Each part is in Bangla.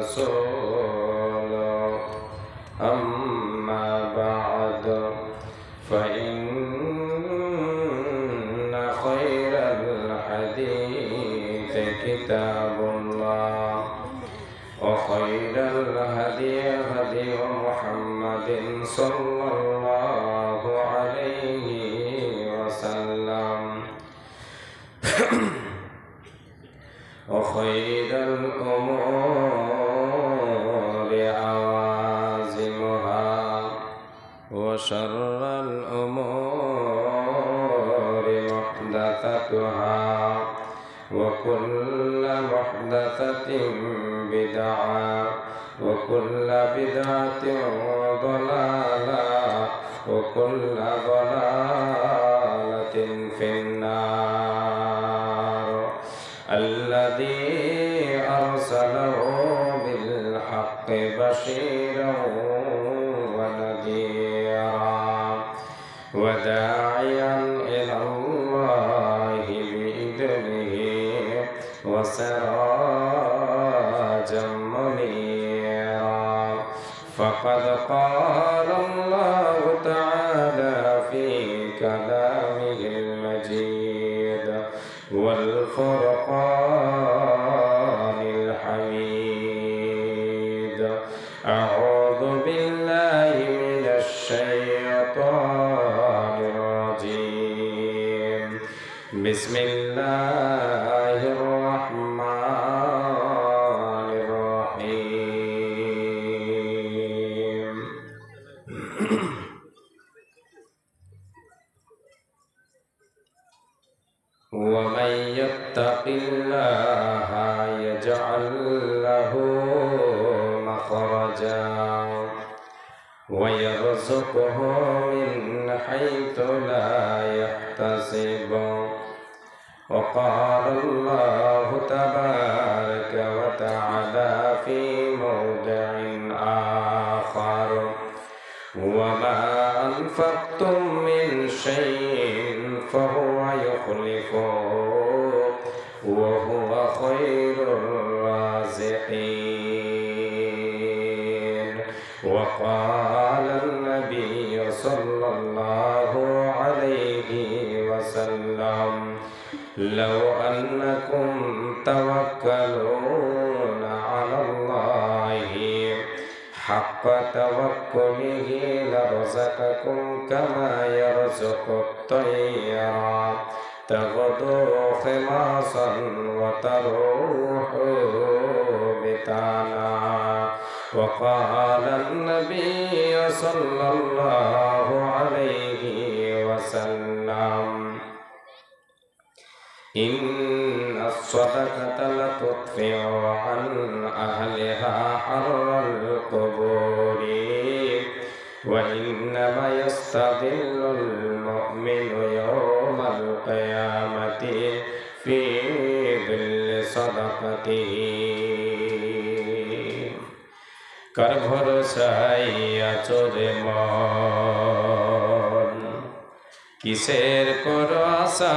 ورسوله أما بعد فإن خير الحديث كتاب الله وخير الهدي هدي محمد صلى الله عليه وسلم وخير الأمور عوازمها وشر الأمور محدثاتها وكل محدثة بدعة وكل بدعة ضلالة وكل ضلالة في النار الذي أرسله بالحق بشيرا ونذيرا وداعيا إلى الله بإذنه وسراجا منيرا فقد قال الله تعالى في كلامه المجيد والفرقان الحميد أعوذ بالله من الشيطان الرجيم بسم الله الرحمن الرحيم ومن يتق الله يجعل له مخرجا ويرزقه من حيث لا يحتسب وقال الله تبارك وتعالى في موضع آخر وما أنفقتم من شيء فهو يخلفه وهو خير الرازقين وقال النبي صلى الله عليه وسلم لو أنكم توكلون على الله حق توكله لرزقكم كما يرزق الطير تغدو خماصا وتروح بطانا وقال النبي صلى الله عليه وسلم إن الصدقة لتطفئ عن أهلها حر القبور وإنما يستظل المؤمن يوم القيامة في ظل صدقته কার ভরসায় আছো রে মন কিসের করো আশা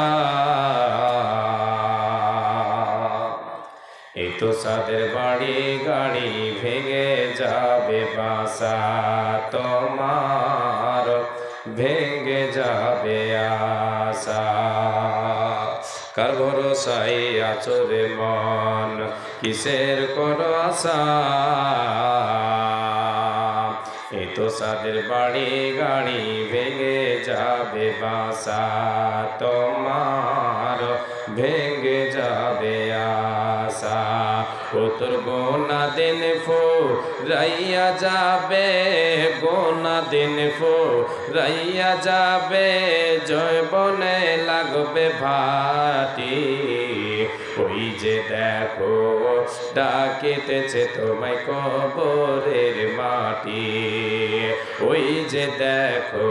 এই তো সাদের বাড়ি গাড়ি ভেঙে যাবে বাসা তোমার ভেঙে যাবে আশা কার ভরসায় আছো রে মন কিসের করো আশা এই তো সাদের বাড়ি গাড়ি ভেঙে যাবে বাসা তোমার ভেঙে যাবে আশা ও তোর গোনা দিন ফুরাইয়া যাবে গোনা দিন ফুরাইয়া যাবে জয়বনে লাগবে ভাটি ওই যে দেখো ডাকিতেছে তোমায় কবরের মাটি ওই যে দেখো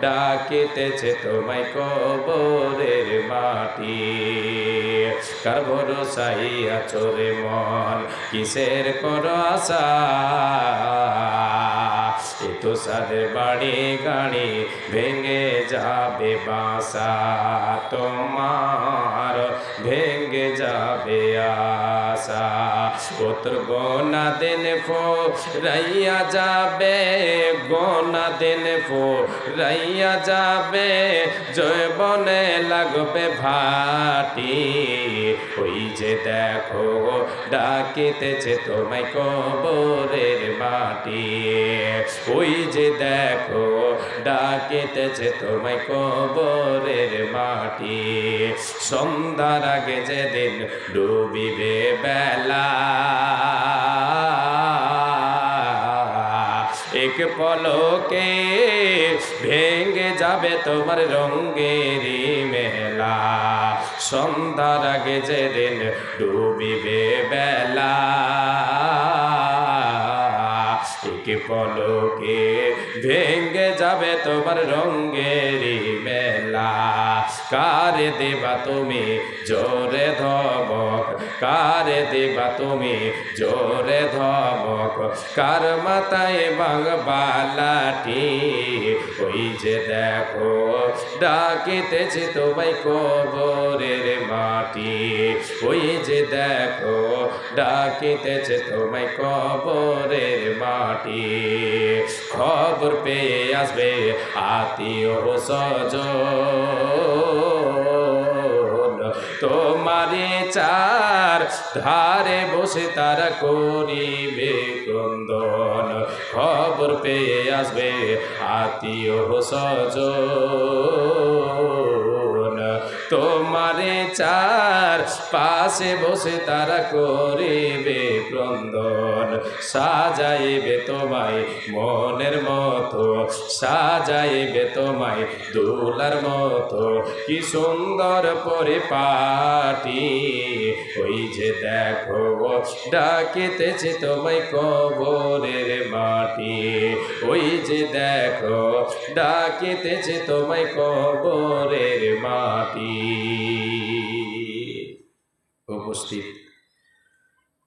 ডাকিতেছে তোমায় কবরের মাটি কার ভরসায় আছো রে মন কিসের করো আশা এ তো সাদের বাড়ি গাড়ি ভেঙে যাবে বাসা তোমার ভেঙে যাবে আশা আসা ও তোর গোনা দিন ফুরাইয়া যাবে গোনা দিন ফুরাইয়া যাবে যৌবনে লাগবে ভাটি ওই যে দেখো ডাকিতেছে তোমায় কবরের মাটি ওই যে দেখো ডাকিতেছে তোমায় কবরের মাটি সন্ধ্যার আগে যেদিন ডুবিবে বেলা এক পলকে ভেঙে যাবে তোমার রঙেরই মেলা সন্ধ্যার আগে যেদিন ডুবিবে বেলা এক পলকে ভেঙে যাবে তোমার রঙেরই মেলা কারে দেবা তুমি জোরে ধমক কারে দেবা তুমি জোরে ধমক কার মাথায় বাংবালাটি ওই যে দেখো ডাকিতেছে তোমায় কবরের মাটি ওই যে দেখো ডাকিতেছে তোমায় কবরের মাটি খবর পেয়ে আসবে আত্মীয় স্বজন তোমারে চার ধারে বসে তারা করিবে ক্রন্দন খবর পেয়ে আসবে আত্মীয় স্বজন তোমারে চার পাশে বসে তারা করিবে ক্রন্দন সাজাইবে তোমায় মনের মতো সাজাইবে তোমায় দোলার মতো কি সুন্দর পরিপাটি ওই যে দেখো ডাকিতেছে তোমায় কবরের মাটি ওই যে দেখো ডাকিতেছে তোমায় কবরের মাটি উপস্থিত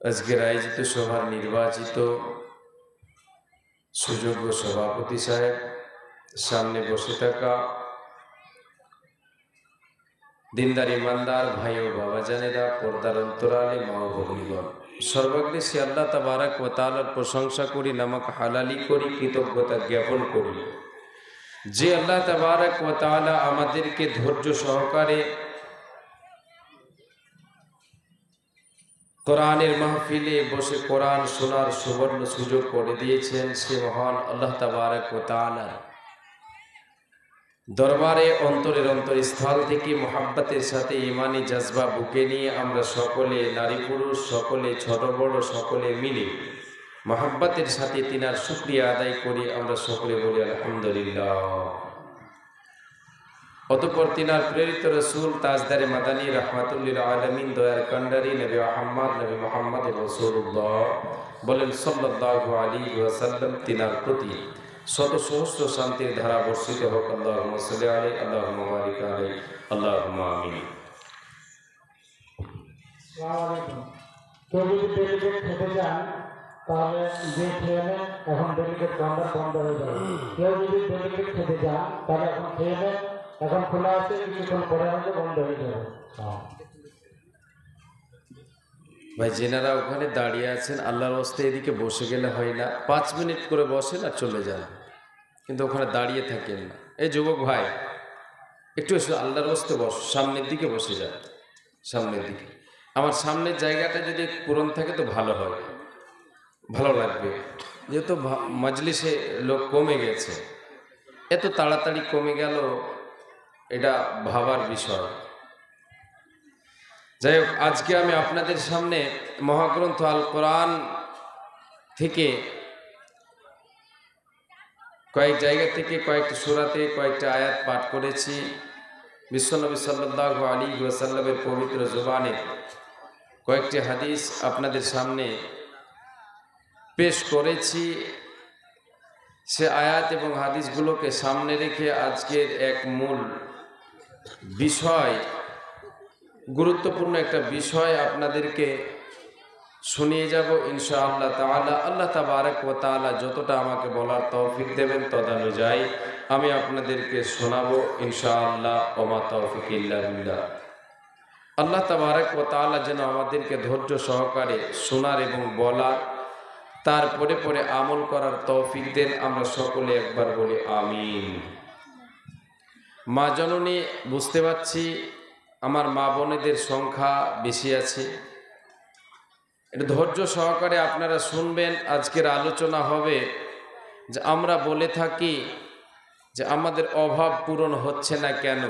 আজকের আয়োজিত সভার নির্বাচিত সুযোগ্য সভাপতি সাহেব সামনে বসে থাকা দিনদার ইমানদার ভাই ও বাবা জানেরা পর্দার অন্তরালে মা ও ভগ্নীগণ সর্বাগ্রে সে আল্লাহ তাবারাক ওয়া তাআলার প্রশংসা করি নামক হালালি করি কৃতজ্ঞতা জ্ঞাপন করি যে আল্লাহ তাবারাক ওয়া তাআলা আমাদেরকে ধৈর্য সহকারে কোরআনের মাহফিলে বসে কোরআন শোনার সুবর্ণ সুযোগ করে দিয়েছেন সে মহান আল্লাহ তাবারাক ওয়া তাআলা দরবারে অন্তরের অন্তরস্থল থেকে মোহাব্বতের সাথে ইমানি জজবা বুকে নিয়ে আমরা সকলে নারী পুরুষ সকলে ছোট বড় সকলে মিলে মোহাব্বতের সাথে তিনার শুকরিয়া আদায় করি আমরা সকলে বলি আলহামদুলিল্লাহ। অতঃপর তিনার প্রেরিত রসুল তাজদারে মাদানী রাহমাতুল্লিল আলামিন দয়ার কান্ডারি নবী মুহাম্মদ রাসূলুল্লাহ বলেন সাল্লাল্লাহু আলাইহি ওয়াসাল্লাম তিনার প্রতি শত সহস্র শান্তির ধারা বর্ষিত হোক আল্লাহুম্মা সাল্লি আলাইহি আল্লাহুম্মা বারিক আলাইহি আল্লাহুম্মা আমিন। আসসালামু আলাইকুম। কেউ যদি ডেলিগেট খেতে চান তাহলে যে খেয়ে নেন, এখন ডেলিগেট কাউন্টার বন্ধ হয়ে যাবে। কেউ যদি ডেলিগেট খেতে চান তাহলে এখন খেয়ে নেন, এখন খোলা আছে, কিছুক্ষণ পরে হয়তো বন্ধ হয়ে যাবে। ভাই যেনারা ওখানে দাঁড়িয়ে আছেন আল্লাহর রাস্তায় এদিকে বসে গেলে হয় না, 5 মিনিট করে বসেন আর চলে যান, কিন্তু ওখানে দাঁড়িয়ে থাকেন না। এই যুবক ভাই একটু এসে আল্লাহর রাস্তায় বস, সামনের দিকে বসে যান, সামনের দিকে। আমার সামনের জায়গাটা যদি পূরণ থাকে তো ভালো হয়, ভালো লাগবে, যেহেতু মজলিসে লোক কমে গেছে, এত তাড়াতাড়ি কমে গেল এটা ভাবার বিষয়। যাই হোক, আজকে আমি আপনাদের সামনে মহাগ্রন্থ আল কোরআন থেকে কয়েক জায়গা থেকে কয়েকটি সূরাতে কয়েকটা আয়াত পাঠ করেছি। বিশ্বনবী সাল্লাল্লাহু আলাইহি ওয়াসাল্লামের পবিত্র জবানে কয়েকটি হাদিস আপনাদের সামনে পেশ করেছি। সে আয়াত এবং হাদিসগুলোকে সামনে রেখে আজকের এক মূল বিষয়, গুরুত্বপূর্ণ একটা বিষয় আপনাদেরকে শুনিয়ে যাব ইনশাআল্লাহ তাআলা। আল্লাহ তাবারক ওয়া তাআলা যতটা আমাকে বলার তৌফিক দেবেন তদানুযায়ী আমি আপনাদেরকে শোনাবো ইনশাআল্লাহ। ওমা তৌফিক ইল্লা বিল্লাহ। আল্লাহ তাবারক ওয়া তাআলা যেন আমাদেরকে ধৈর্য সহকারে শোনার এবং বলার, তারপরে পরে আমল করার তৌফিক দেন। আমরা সকলে একবার বলি আমিন। মা জননী, বুঝতে পারছি আমার মা বোনেদের সংখ্যা বেশি আছে, এটা ধৈর্য সহকারে আপনারা শুনবেন। আজকের আলোচনা হবে যে আমরা বলে থাকি যে আমাদের অভাব পূরণ হচ্ছে না কেন,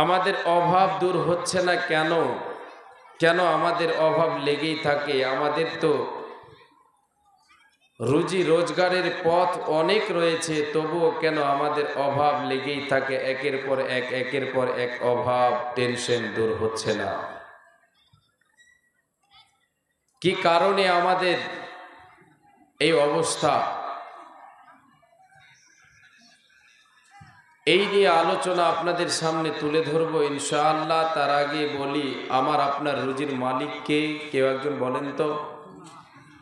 আমাদের অভাব দূর হচ্ছে না কেন, কেন আমাদের অভাব লেগেই থাকে। আমাদের তো রুজি রোজগারের পথ অনেক রয়েছে, তবুও কেন আমাদের অভাব লেগেই থাকে, একের পর এক অভাব টেনশন দূর হচ্ছে না। কি কারণে আমাদের এই অবস্থা, এই নিয়ে আলোচনা আপনাদের সামনে তুলে ধরবো ইনশাআল্লাহ। তার আগে বলি, আমার আপনার রুজির মালিক কে? কেউ একজন বলেন তো।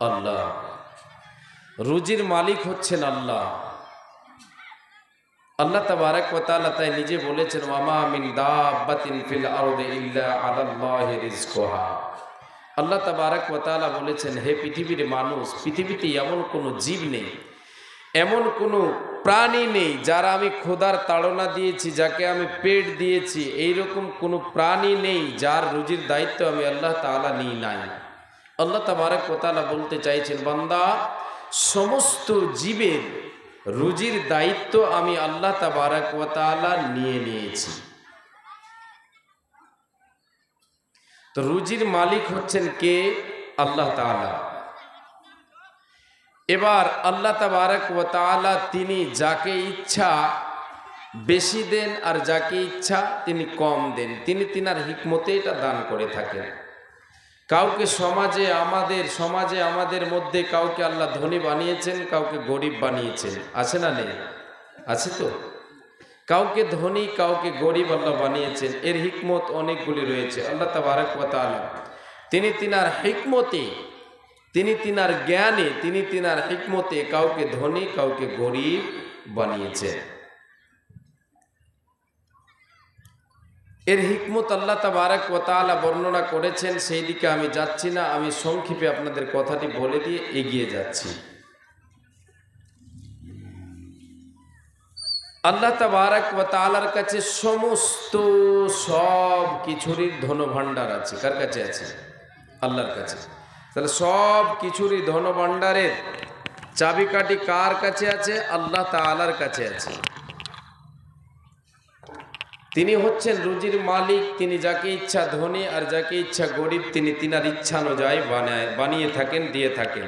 আল্লাহ। রুজির মালিক হচ্ছেন আল্লাহ। আল্লাহ তাবারক ওয়া তাআলা তাই নিজে বলেছেন, ওয়া মা মিন দাব্বাতিন ফিল আরদি ইল্লা আলাল্লাহি রিজকুহা। আল্লাহ তাবারক ওয়া তাআলা বলেছেন, হে পৃথিবীর মানুষ, পৃথিবীতে এমন কোনো জীব নেই, এমন কোনো প্রাণী নেই যারা আমি খোদার তাড়না দিয়েছি, যাকে আমি পেট দিয়েছি, এইরকম কোনো প্রাণী নেই যার রুজির দায়িত্ব আমি আল্লাহ তাআলা নিই নাই। আল্লাহ তাবারক ওয়া তাআলা বলতে চাইছেন, বান্দা, সমস্ত জীবের রুজির দায়িত্ব আমি আল্লাহ তাবারক ওয়া তাআলা নিয়ে নিয়েছি। তো রুজির মালিক হচ্ছেন কে? আল্লাহ তাআলা। এবার আল্লাহ তাবারক ওয়া তাআলা তিনি যাকে ইচ্ছা বেশি দেন আর যাকে ইচ্ছা তিনি কম দেন। তিনি তিনার হিকমতে এটা দান করে থাকেন। কাউকে সমাজে আমাদের মধ্যে কাউকে আল্লাহ ধনী বানিয়েছেন, কাউকে গরিব বানিয়েছেন। আছে না নেই? আছে তো। কাউকে ধনী কাউকে গরিব আল্লাহ বানিয়েছেন। এর হিকমত অনেকগুলি রয়েছে। আল্লাহ তাবারক ওয়া তাআলা তিনি তিনার হিকমতে, তিনি তিনার জ্ঞানে, তিনি তিনার হিকমতে কাউকে ধনী কাউকে গরিব বানিয়েছেন। এর হিকমত আল্লাহ তাবারক ওয়া তাআলা বর্ণনা করেছেন, সেই দিকে আমি যাচ্ছি না। আমি সংক্ষেপে আপনাদের কথাটি বলে দিয়ে এগিয়ে যাচ্ছি। আল্লাহ তাবারক ওয়া তাআলার কাছে সমস্ত সব কিছুরই ধনভাণ্ডার আছে। কার কাছে আছে? আল্লাহর কাছে। তাহলে সব কিছুরই ধনভাণ্ডারের চাবিকাঠি কার কাছে আছে? আল্লাহ তাআলার কাছে আছে। তিনি হচ্ছেন রুজির মালিক। তিনি যাকে ইচ্ছা ধনী আর যাকে ইচ্ছা গরিব তিনি তিনার ইচ্ছা অনুযায়ী বানিয়ে থাকেন, দিয়ে থাকেন।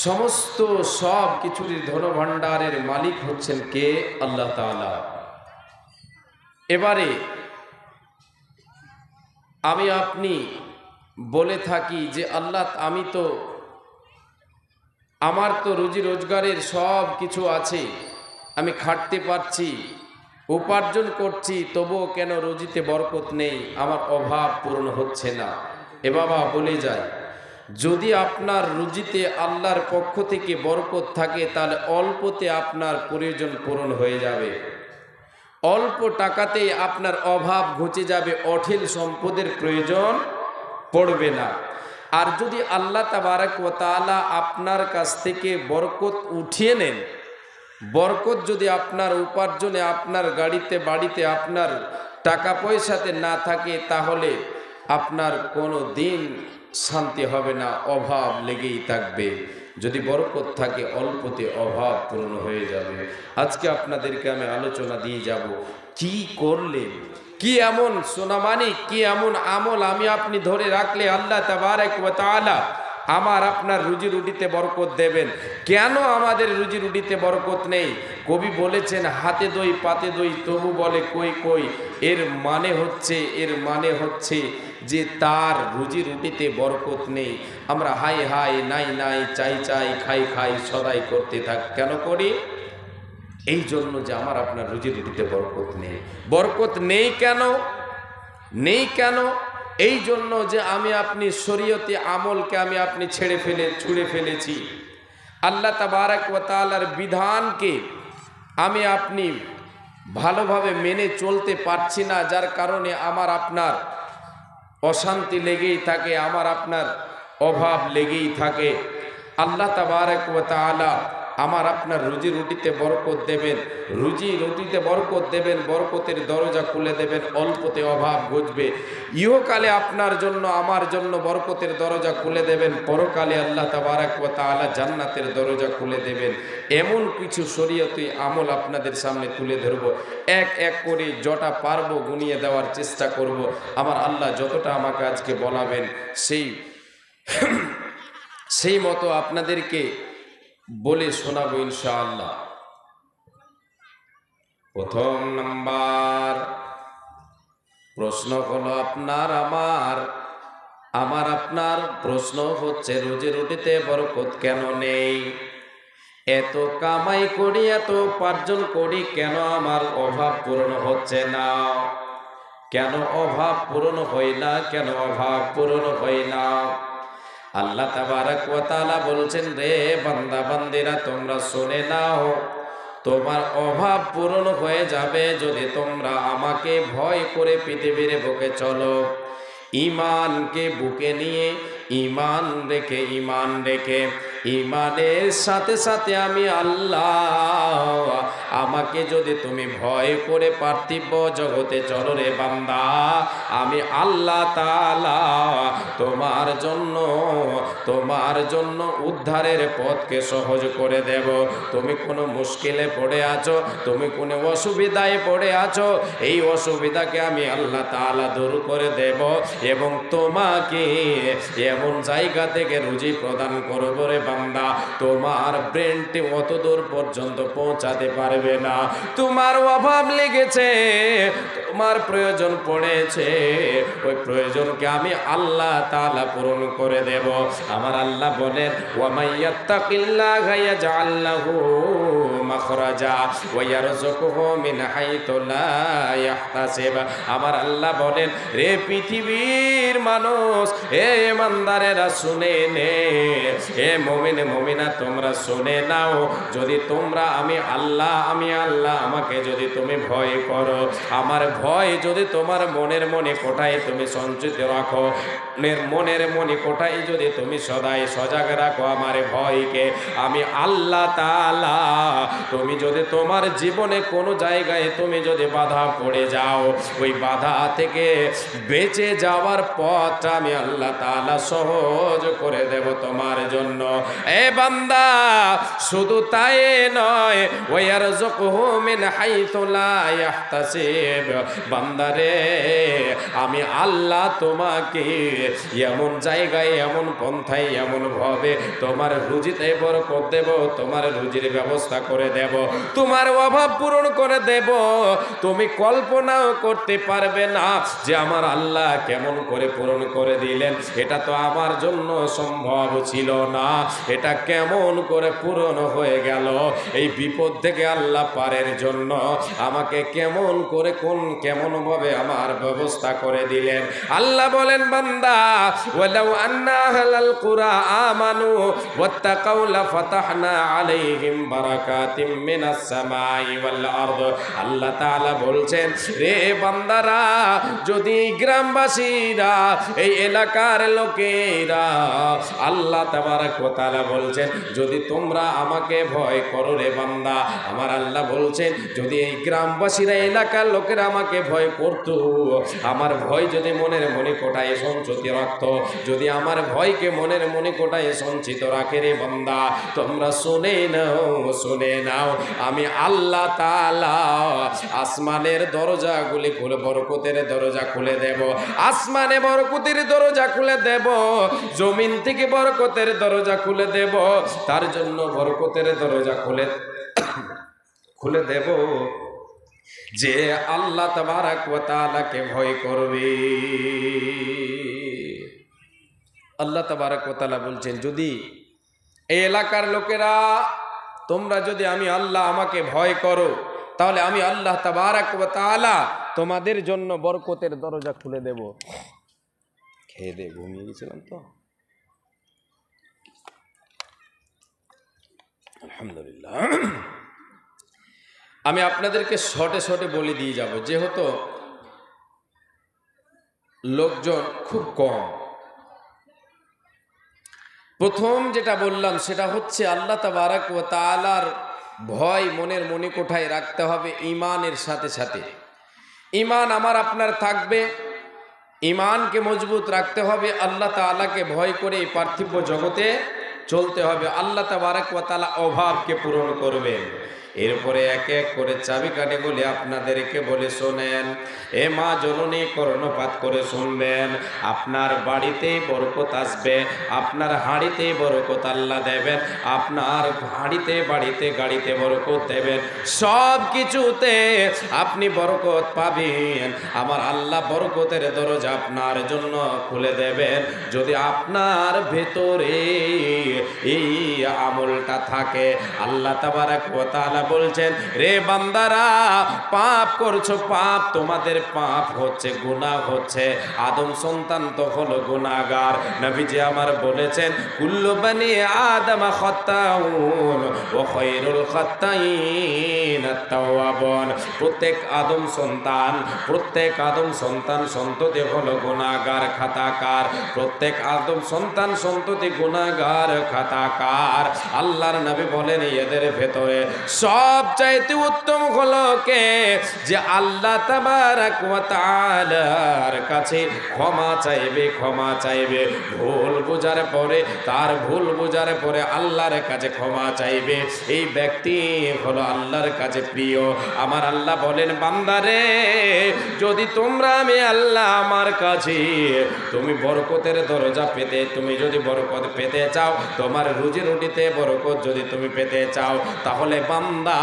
সমস্ত সব কিছুরই ধনভাণ্ডারের মালিক হচ্ছেন কে? আল্লাহ তাআলা। এবারে আমি আপনি বলে থাকি যে আল্লাহ, আমার তো রুজি রোজগারের সব কিছু আছে, আমি খাটতে পারছি, উপার্জন করছি, তবুও কেন রুজিতে বরকত নেই, আমার অভাব পূরণ হচ্ছে না। এ বাবা, বলে যায়, যদি আপনার রুজিতে আল্লাহর পক্ষ থেকে বরকত থাকে তাহলে অল্পতে আপনার প্রয়োজন পূরণ হয়ে যাবে, অল্প টাকাতেই আপনার অভাব ঘুচে যাবে, অঢেল সম্পদের প্রয়োজন পড়বে না। আর যদি আল্লাহ তাবারক ওয়া তাআলা আপনার কাছ থেকে বরকত উঠিয়ে নেন, বরকত যদি আপনার উপার্জনে, আপনার গাড়িতে বাড়িতে, আপনার টাকা পয়সাতে না থাকে, তাহলে আপনার কোনো দিন শান্তি হবে না, অভাব লেগেই থাকবে। যদি বরকত থাকে অল্পতে অভাব পূরণ হয়ে যাবে। আজকে আপনাদেরকে আমি আলোচনা দিয়ে যাব, কি করলে, কি এমন সোনামানিক, কি এমন আমল আমি আপনি ধরে রাখলে আল্লাহ তাবারক ওয়া তাআলা আমার আপনার রুজি রুটিতে বরকত দেবেন। কেন আমাদের রুজি রুটিতে বরকত নেই? কবি বলেছেন, হাতে দই পাতে দই তবু বলে কই কই। এর মানে হচ্ছে যে তার রুজি রুটিতে বরকত নেই। আমরা হাই হাই নাই নাই চাই চাই খাই খাই সদাই করতে থাক। কেন করি? এই জন্য যে আমার আপনার রুজি রুটিতে বরকত নেই। বরকত নেই কেন? এই জন্য যে আমি আপনি শরীয়তে আমলকে আমি আপনি ছুঁড়ে ফেলেছি। আল্লাহ তাবারক ওয়া তাআলার বিধানকে আমি আপনি ভালোভাবে মেনে চলতে পারছি না, যার কারণে আমার আপনার অশান্তি লেগেই থাকে, আমার আপনার অভাব লেগেই থাকে। আল্লাহ তাবারক ওয়া তাআলা আমার আপনার রুজি রুটিতে বরকত দেবেন, রুজি রুটিতে বরকত দেবেন, বরকতের দরজা খুলে দেবেন, অল্পতে অভাব ঘুচবে। ইহকালে আপনার জন্য আমার জন্য বরকতের দরজা খুলে দেবেন, পরকালে আল্লাহ তাবারক ওয়া তাআলা জান্নাতের দরজা খুলে দেবেন। এমন কিছু শরীয়তি আমল আপনাদের সামনে তুলে ধরব, এক এক করে যটা পারবো গুনিয়ে দেওয়ার চেষ্টা করব। আমার আল্লাহ যতটা আমাকে আজকে বলাবেন সেই মতো আপনাদেরকে বলে শোনাবো ইনশাআল্লাহ। প্রথম নাম্বার প্রশ্ন হলো আমার আপনার প্রশ্ন হচ্ছে, রুজি রুটিতে বরকত কেন নেই? এত কামাই করি, এত উপার্জন করি, কেন আমার অভাব পূরণ হচ্ছে না? কেন অভাব পূরণ হয় না? কেন অভাব পূরণ হয় না? আল্লাহ তাবারক ওয়া তাআলা বলছেন, রে বান্দা বান্দিরা তোমরা শুনে নাও, তোমার অভাব পূরণ হয়ে যাবে যদি তোমরা আমাকে ভয় করে পৃথিবীর বুকে চলো। ঈমানকে বুকে নিয়ে, ঈমান রেখে ঈমানের সাথে সাথে আমি আল্লাহ, আমাকে যদি তুমি ভয় করে পার্থিব জগতে চলো রে বান্দা, আমি আল্লাহ তাআলা তোমার জন্য উদ্ধারের পথকে সহজ করে দেব। তুমি কোনো মুশকিলে পড়ে আছো, তুমি কোনো অসুবিধায় পড়ে আছো, এই অসুবিধাকে আমি আল্লাহ তাআলা দূর করে দেব এবং তোমাকে এমন জায়গা থেকে রুজি প্রদান করব রে বান্দা, তোমার ব্রেনটি অত দূর পর্যন্ত পৌঁছাতে পারবে না। তোমার অভাব লেগেছে, তোমার প্রয়োজন পড়েছে, ওই প্রয়োজনকে আমি আল্লাহ তাআলা পূরণ করে দেব। আমার আল্লাহ বলেন, ওয়া মাইয়াত্তাকিল্লাহা ইয়াজআল লাহু মাখরাজা ওয়া ইয়ারযুকুহু মিন হাইতু লা ইয়াহতাসিব। আমার আল্লাহ বলেন, রে পৃথিবীর মানুষ, হে ইমানদারেরা শুনে নে, হে মুমিন মুমিনা তোমরা শুনে নাও, যদি তোমরা আমি আল্লাহ আমাকে যদি তুমি ভয় করো, আমার ভয় যদি তোমার মনের মনে কোঠায় তুমি সঞ্চিত রাখো, মনের মনে কোঠায় যদি তুমি সদাই সজাগ রাখো আমার ভয়কে, আমি আল্লাহ তাআলা, তুমি যদি তোমার জীবনে কোনো জায়গায় তুমি যদি বাধা পড়ে যাও, ওই বাধা থেকে বেঁচে যাওয়ার পথটা আমি আল্লাহ তাআলা সহজ করে দেব তোমার জন্য। এ বান্দা, শুধু তাই নয়, ওয়ারযুকুহু মিন হাইতু লা ইয়াহতাসিব। বান্দারে, আমি আল্লাহ তোমাকে এমন জায়গায়, এমন পন্থায়, এমন ভাবে তোমার রুজিতে বরকত দেব, তোমার রুজির ব্যবস্থা করে দেব, তোমার অভাব পূরণ করে দেব। তুমি কল্পনাও করতে পারবে না যে আমার আল্লাহ কেমন করে পূরণ করে দিলেন। এটা তো আমার জন্য সম্ভব ছিল না, এটা কেমন করে পূরণ হয়ে গেল। এই বিপদ থেকে আল্লাহ পারের জন্য আমাকে কেমন করে কেমন ভাবে আমার ব্যবস্থা করে দিলেন। আল্লাহ বলেন, বান্দা, ওয়ালাউ আন্না আহলাল কুরা আমানু ওয়াত্তাকাউ লাফাতাহনা আলাইহিম বারাকাতিম মিনাস সামাই ওয়াল আরদ। আল্লাহ তাআলা বলছেন, রে বান্দারা, যদি গ্রামবাসীরা, এই এলাকার লোকেরা, আল্লাহ তাবারক ওয়া তাআলা বলছেন, যদি তোমরা আমাকে ভয় করো রে বান্দা, আমার আল্লাহ বলছেন, যদি এই গ্রামবাসীরা, এলাকার লোকেরা আমাকে ভয় করতো, আমার ভয় যদি মনের মনে কোটায় সঞ্চিত রাখতো, যদি আমার ভয়কে মনের মনে কোটায় সঞ্চিত রাখে রে বান্দা, তোমরা শুনে নাও, আমি আল্লাহ তাআলা আসমানের দরজাগুলি খুলে, বরকতের দরজা খুলে দেব, আসমানে বরকতের দরজা খুলে দেব, জমিন থেকে বরকতের দরজা খুলে দেব। তার জন্য বরকতের দরজা খুলে দেব যে আল্লাহ তাবারক ওয়া তাআলাকে ভয় করবে। আল্লাহ তাবারক ওয়া তাআলা বলছেন, যদি এই এলাকার লোকেরা, তোমরা যদি আমি আল্লাহ আমাকে ভয় করো, তাহলে আমি আল্লাহ তাবারক ওয়া তাআলা তোমাদের জন্য বরকতের দরজা খুলে দেব। খেয়ে দিয়ে ঘুমিয়ে গেছিলাম তো, আলহামদুলিল্লাহ। আমি আপনাদেরকে শর্টে শর্টে বলে দিয়ে যাব, যেহেতু লোকজন খুব কম। প্রথম যেটা বললাম সেটা হচ্ছে আল্লাহ তাবারাক ওয়া তাআলার ভয় মনের মণিকোঠায় রাখতে হবে ঈমানের সাথে সাথে। ঈমান আমার আপনার থাকবে, ঈমানকে মজবুত রাখতে হবে, আল্লাহ তাআলাকে ভয় করে এই পার্থিব জগতে চলতে হবে। আল্লাহ তাবারাক ওয়া তাআলা অভাবকে পূরণ করবেন। এরপরে এক এক করে চাবিকাঠি বলে আপনাদেরকে বলে শোনেন, এ মা জননী কর্ণপাত করে শুনবেন, আপনার বাড়িতে বরকত আসবে, আপনার হাঁড়িতে বরকত আল্লাহ দেবেন, আপনার হাঁড়িতে বাড়িতে গাড়িতে বরকত দেবেন, সব কিছুতে আপনি বরকত পাবেন। আমার আল্লাহ বরকতের দরজা আপনার জন্য খুলে দেবেন যদি আপনার ভেতরে এই আমলটা থাকে। আল্লাহ তাবারাক ওয়া তাআলা বলছেন, রে বান্দারা পাপ করছো, পাপ তোমাদের পাপ হচ্ছে, গুনাহ হচ্ছে। আদম সন্তান তো হলো গুনাহগার। নবীজি আমার বলেছেন, কুল্লু বানি আদম খাত্তাউন ওয়া খায়রুল খাত্তাইন আত-তাওয়াবুন। প্রত্যেক আদম সন্তান সন্ততি হলো গুনাহগার খাতাকার। প্রত্যেক আদম সন্তান সন্ততি গুনাহগার খাতাকার। আল্লাহর নবী বলেন, এদের ভেতরে সবচাইতে উত্তম হলো কে, যে আল্লাহ তাবারাক ওয়া তাআলার কাছে ক্ষমা চাইবে, ভুল বোঝার পরে, তার ভুল বোঝার পরে আল্লাহর কাছে ক্ষমা চাইবে। এই ব্যক্তি হলো আল্লাহর কাছে প্রিয়। আমার আল্লাহ বলেন, বান্দারে যদি তোমরা আমি আল্লাহ আমার কাছে তুমি বরকতের দরজা পেতে, তুমি যদি বরকত পেতে চাও, তোমার রুজি রুটিতে বরকত যদি তুমি পেতে চাও, তাহলে বান্দা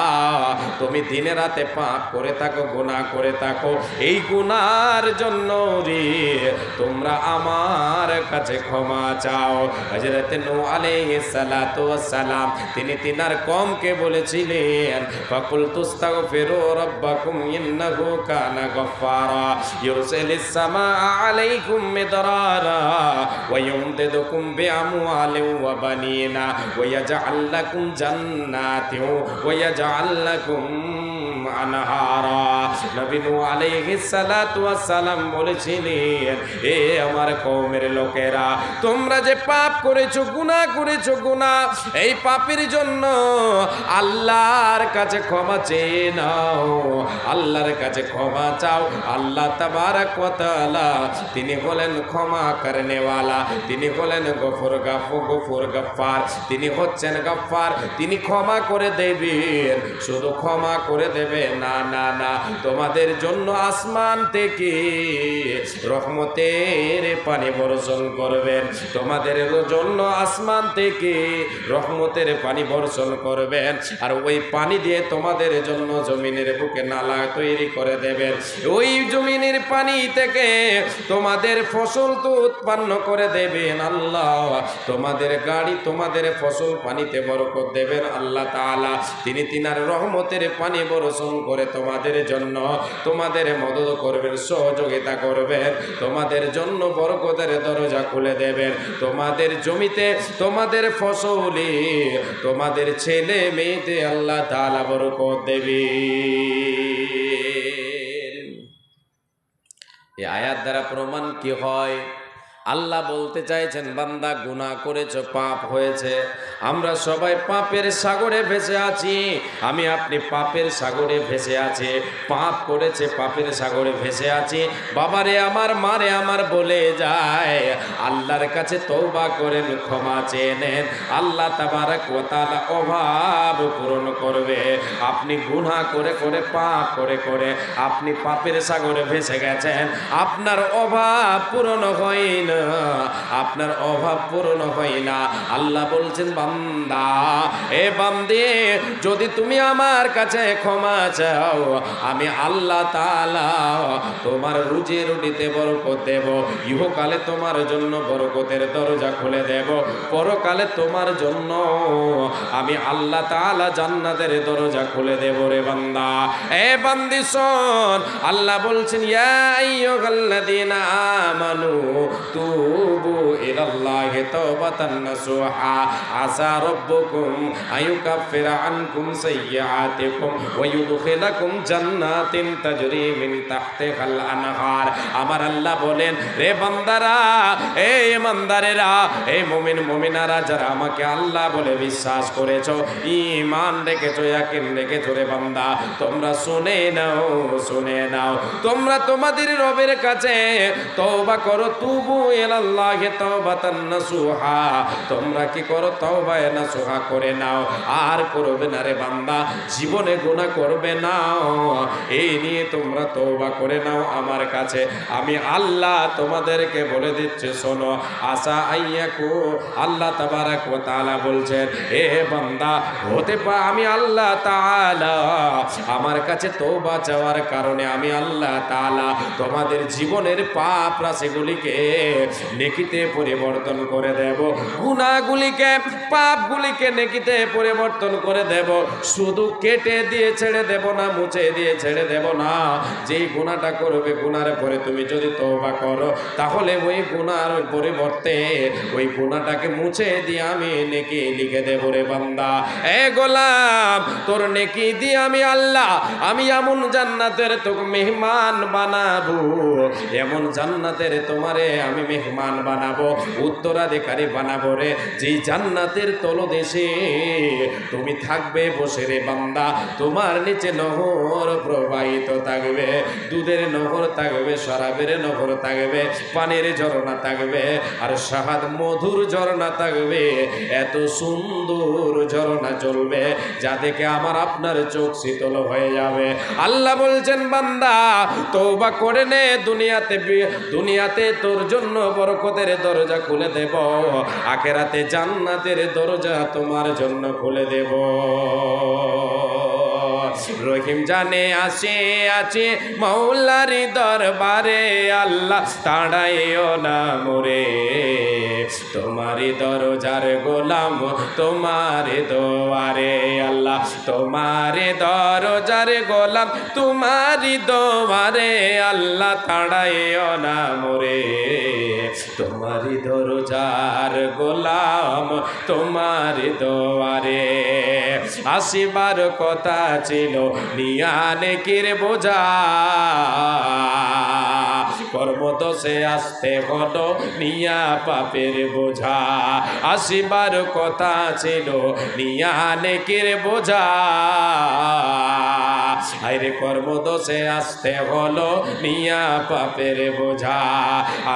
তুমি দিনে রাতে পাপ করে থাকো, গুনাহ করে থাকো, এই গুনার জন্য রে তোমরা আমার কাছে ক্ষমা চাও। হযরত নূহ আলাইহিস সালাতু ওয়াস সালাম তিনি তিনার কওমকে বলেছিলেন, ফাকুলতুস্তাগফিরু রাব্বাকুম ইন্নাহু কানা গফফারা ইউরসিলিস সামাআ আলাইকুম মিদরারা ওয়া ইউমদিদুকুম বিআমওয়ালিন ওয়া বানিনা ওয়া ইয়াজআল লাকুম জান্নাতিন ওয়া ইয়াজআল লাকুম আনহারা। নবী নূহ আলাইহিস সালাতু ওয়াস সালাম বলেছিলেন, এ আমার কওমের লোকেরা, তোমরা যে পাপ করেছো, গুনাহ করেছো, গুনাহ, এই পাপের জন্য আল্লাহর কাছে ক্ষমা চেয়ে নাও, আল্লাহর কাছে ক্ষমা চাও। আল্লাহ তাবারাক ওয়া তাআলা তিনি হলেন ক্ষমা করনেওয়ালা, তিনি হলেন গফুর গফফার, তিনি হচ্ছেন গফফার, তিনি ক্ষমা করে দেবেন। শুধু ক্ষমা করে দেবে না, না, না, তোমাদের জন্য আসমান থেকে রহমতের পানি বর্ষণ করবেন, তোমাদের জন্য আসমান থেকে রহমতের পানি বর্ষণ করবেন। আর ওই পানি দিয়ে তোমাদের জন্য জমিনের বুকে নালা তৈরি করে দেবেন। ওই জমিনের পানি থেকে তোমাদের ফসল তো উৎপন্ন করে দেবেন আল্লাহ। তোমাদের গাড়ি, তোমাদের ফসল পানিতে বরকত দেবেন আল্লাহ তাআলা। তিনি তিনার রহমতের পানি বর্ষণ করে তোমাদের জন্য, তোমাদের মদদ করবেন, সহযোগিতা করবেন, তোমাদের জন্য বরকতের দরজা খুলে দেবেন। তোমাদের জমিতে, তোমাদের ফসলে, তোমাদের ছেলে মেয়েতে আল্লাহ তাআলা বরকত দেবেন। এই আয়াত দ্বারা প্রমাণ কি হয়? আল্লাহ বলতে চাইছেন, বান্দা গুনাহ করেছো, পাপ হয়েছে, আমরা সবাই পাপের সাগরে ভেসে আছি। আমি আপনি পাপের সাগরে ভেসে আছি, পাপ করেছে, পাপের সাগরে ভেসে আছি। বাবারে আমার, মারে আমার বলে যায়, আল্লাহর কাছে তওবা করেন, ক্ষমা চেয়ে নেন, আল্লাহ তাবারাক ওয়া তাআলা অভাব পূরণ করবে। আপনি গুনাহ করে করে, পাপ করে করে আপনি পাপের সাগরে ভেসে গেছেন, আপনার অভাব পূরণ হয় না, আপনার অভাব পূরণ হয় না। আল্লাহ বলছেন, বান্দা, এ বান্দে, যদি তুমি আমার কাছে ক্ষমা চাও, আমি আল্লাহ তাআলা তোমার রুজি রুটিতে বরকত দেব, ইহকালে তোমার জন্য বরকতের দরজা খুলে দেব, পরকালে তোমার জন্য আমি আল্লাহ তাআলা জান্নাতের দরজা খুলে দেব। রে বান্দা, এ বান্দি শোন, আল্লাহ বলছেন, ইয়া আইয়ুহাল্লাযীনা আমানু তুবু ইলাল্লাহি ইলাল্লাহি তাওবাতান নাসুহা আসা রাব্বুকুম আইয়ুকাফিরা আনকুম সাইয়্যাতিকুম ওয়া ইউদখিলাকুম জান্নাতিন তাজরি মিন তাহতিহাল আনহার। আমার আল্লাহ বলেন, রে বান্দারা, এই ইমানদারেরা, এই মুমিন মুমিনারা যারা আমাকে আল্লাহ বলে বিশ্বাস করেছো, ঈমান রেখেছো, ইয়াকিন রেখেছো, রে বান্দা তোমরা শুনে নাও, শুনে নাও, তোমরা তোমাদের রবের কাছে তওবা করো, তুবু ইলাল্লাহি তাওবাতান নাসুহা, তোমরা কি করো, তওবা নাসুহা করে নাও, আর করবে না রে বান্দা, জীবনে গুনাহ করবে না, এই নিয়ে তোমরা তওবা করে নাও আমার কাছে। আমি আল্লাহ তোমাদেরকে বলে দিচ্ছি, শোনো, আসা আইয়াকু, আল্লাহ তাবারাক ওয়া তাআলা বলছেন, এ বান্দা, হতে পারে আমি আল্লাহ তাআলা আমার কাছে তওবা চাওয়ার কারণে আমি আল্লাহ তাআলা তোমাদের জীবনের পাপ রাশিগুলিকে নেকিতে পরিবর্তন করে দেব, গুনাহগুলিকে, পাপগুলিকে নেকিতে পরিবর্তন করে দেব। শুধু কেটে দিয়ে ছেড়ে দেব না, মুছে দিয়ে ছেড়ে দেব না। যেই গুনাহটা করবে, গুনার পরে তুমি যদি তওবা করো, তাহলে ওই গুনার পরিবর্তে ওই গুনাহটাকে মুছে দিয়ে আমি নেকি লিখে দেব রে বান্দা। এ গোলাম, তোর নেকি দিয়ে আমি আল্লাহ, আমি এমন জান্নাতের তোকে মেহমান বানাবো, এমন জান্নাতের তোমারে আমি মেহমান বানাবো, উত্তরাধিকারী বানাবো রে, যেই জান্নাতের তলদেশে তুমি থাকবে বসে রে বান্দা, তোমার নিচে নহর প্রবাহিত থাকবে, দুধের নহর থাকবে, শরাবের নহর থাকবে, পানির ঝরনা থাকবে, আর শাহাদ মধুর ঝরনা থাকবে। এত সুন্দর ঝরনা চলবে যা দেখে আমার আপনার চোখ শীতল হয়ে যাবে। আল্লাহ বলছেন, বান্দা তওবা করে নে, দুনিয়াতে তোর জন্য বরকতের দরজা খুলে দেব, আখিরাতে জান্নাতের দরজা তোমার জন্য খুলে দেব। রহিম জানে আসে আছে মাওলার দরবারে, আল্লাহ তাড়াইও না মোরে, তোমারি দরজার গোলাম তোমারে দোয়ারে, আল্লাহ তোমারে দরজার গোলাম তোমারি দোয়ারে, আল্লাহ তাড়াইও না মোরে, তোমারি দরজার গোলাম তোমারি দোয়ারে। আসিবার কথা ছিল নিয়ানে কির বোঝা, কর্মদোষে আসতে হলো নিয়া পাপের বোঝা, আসিবার কথা ছিল নিয়ানে কির বোঝা, আইরে কর্মদোষে আসতে হলো নিয়া পাপের বোঝা।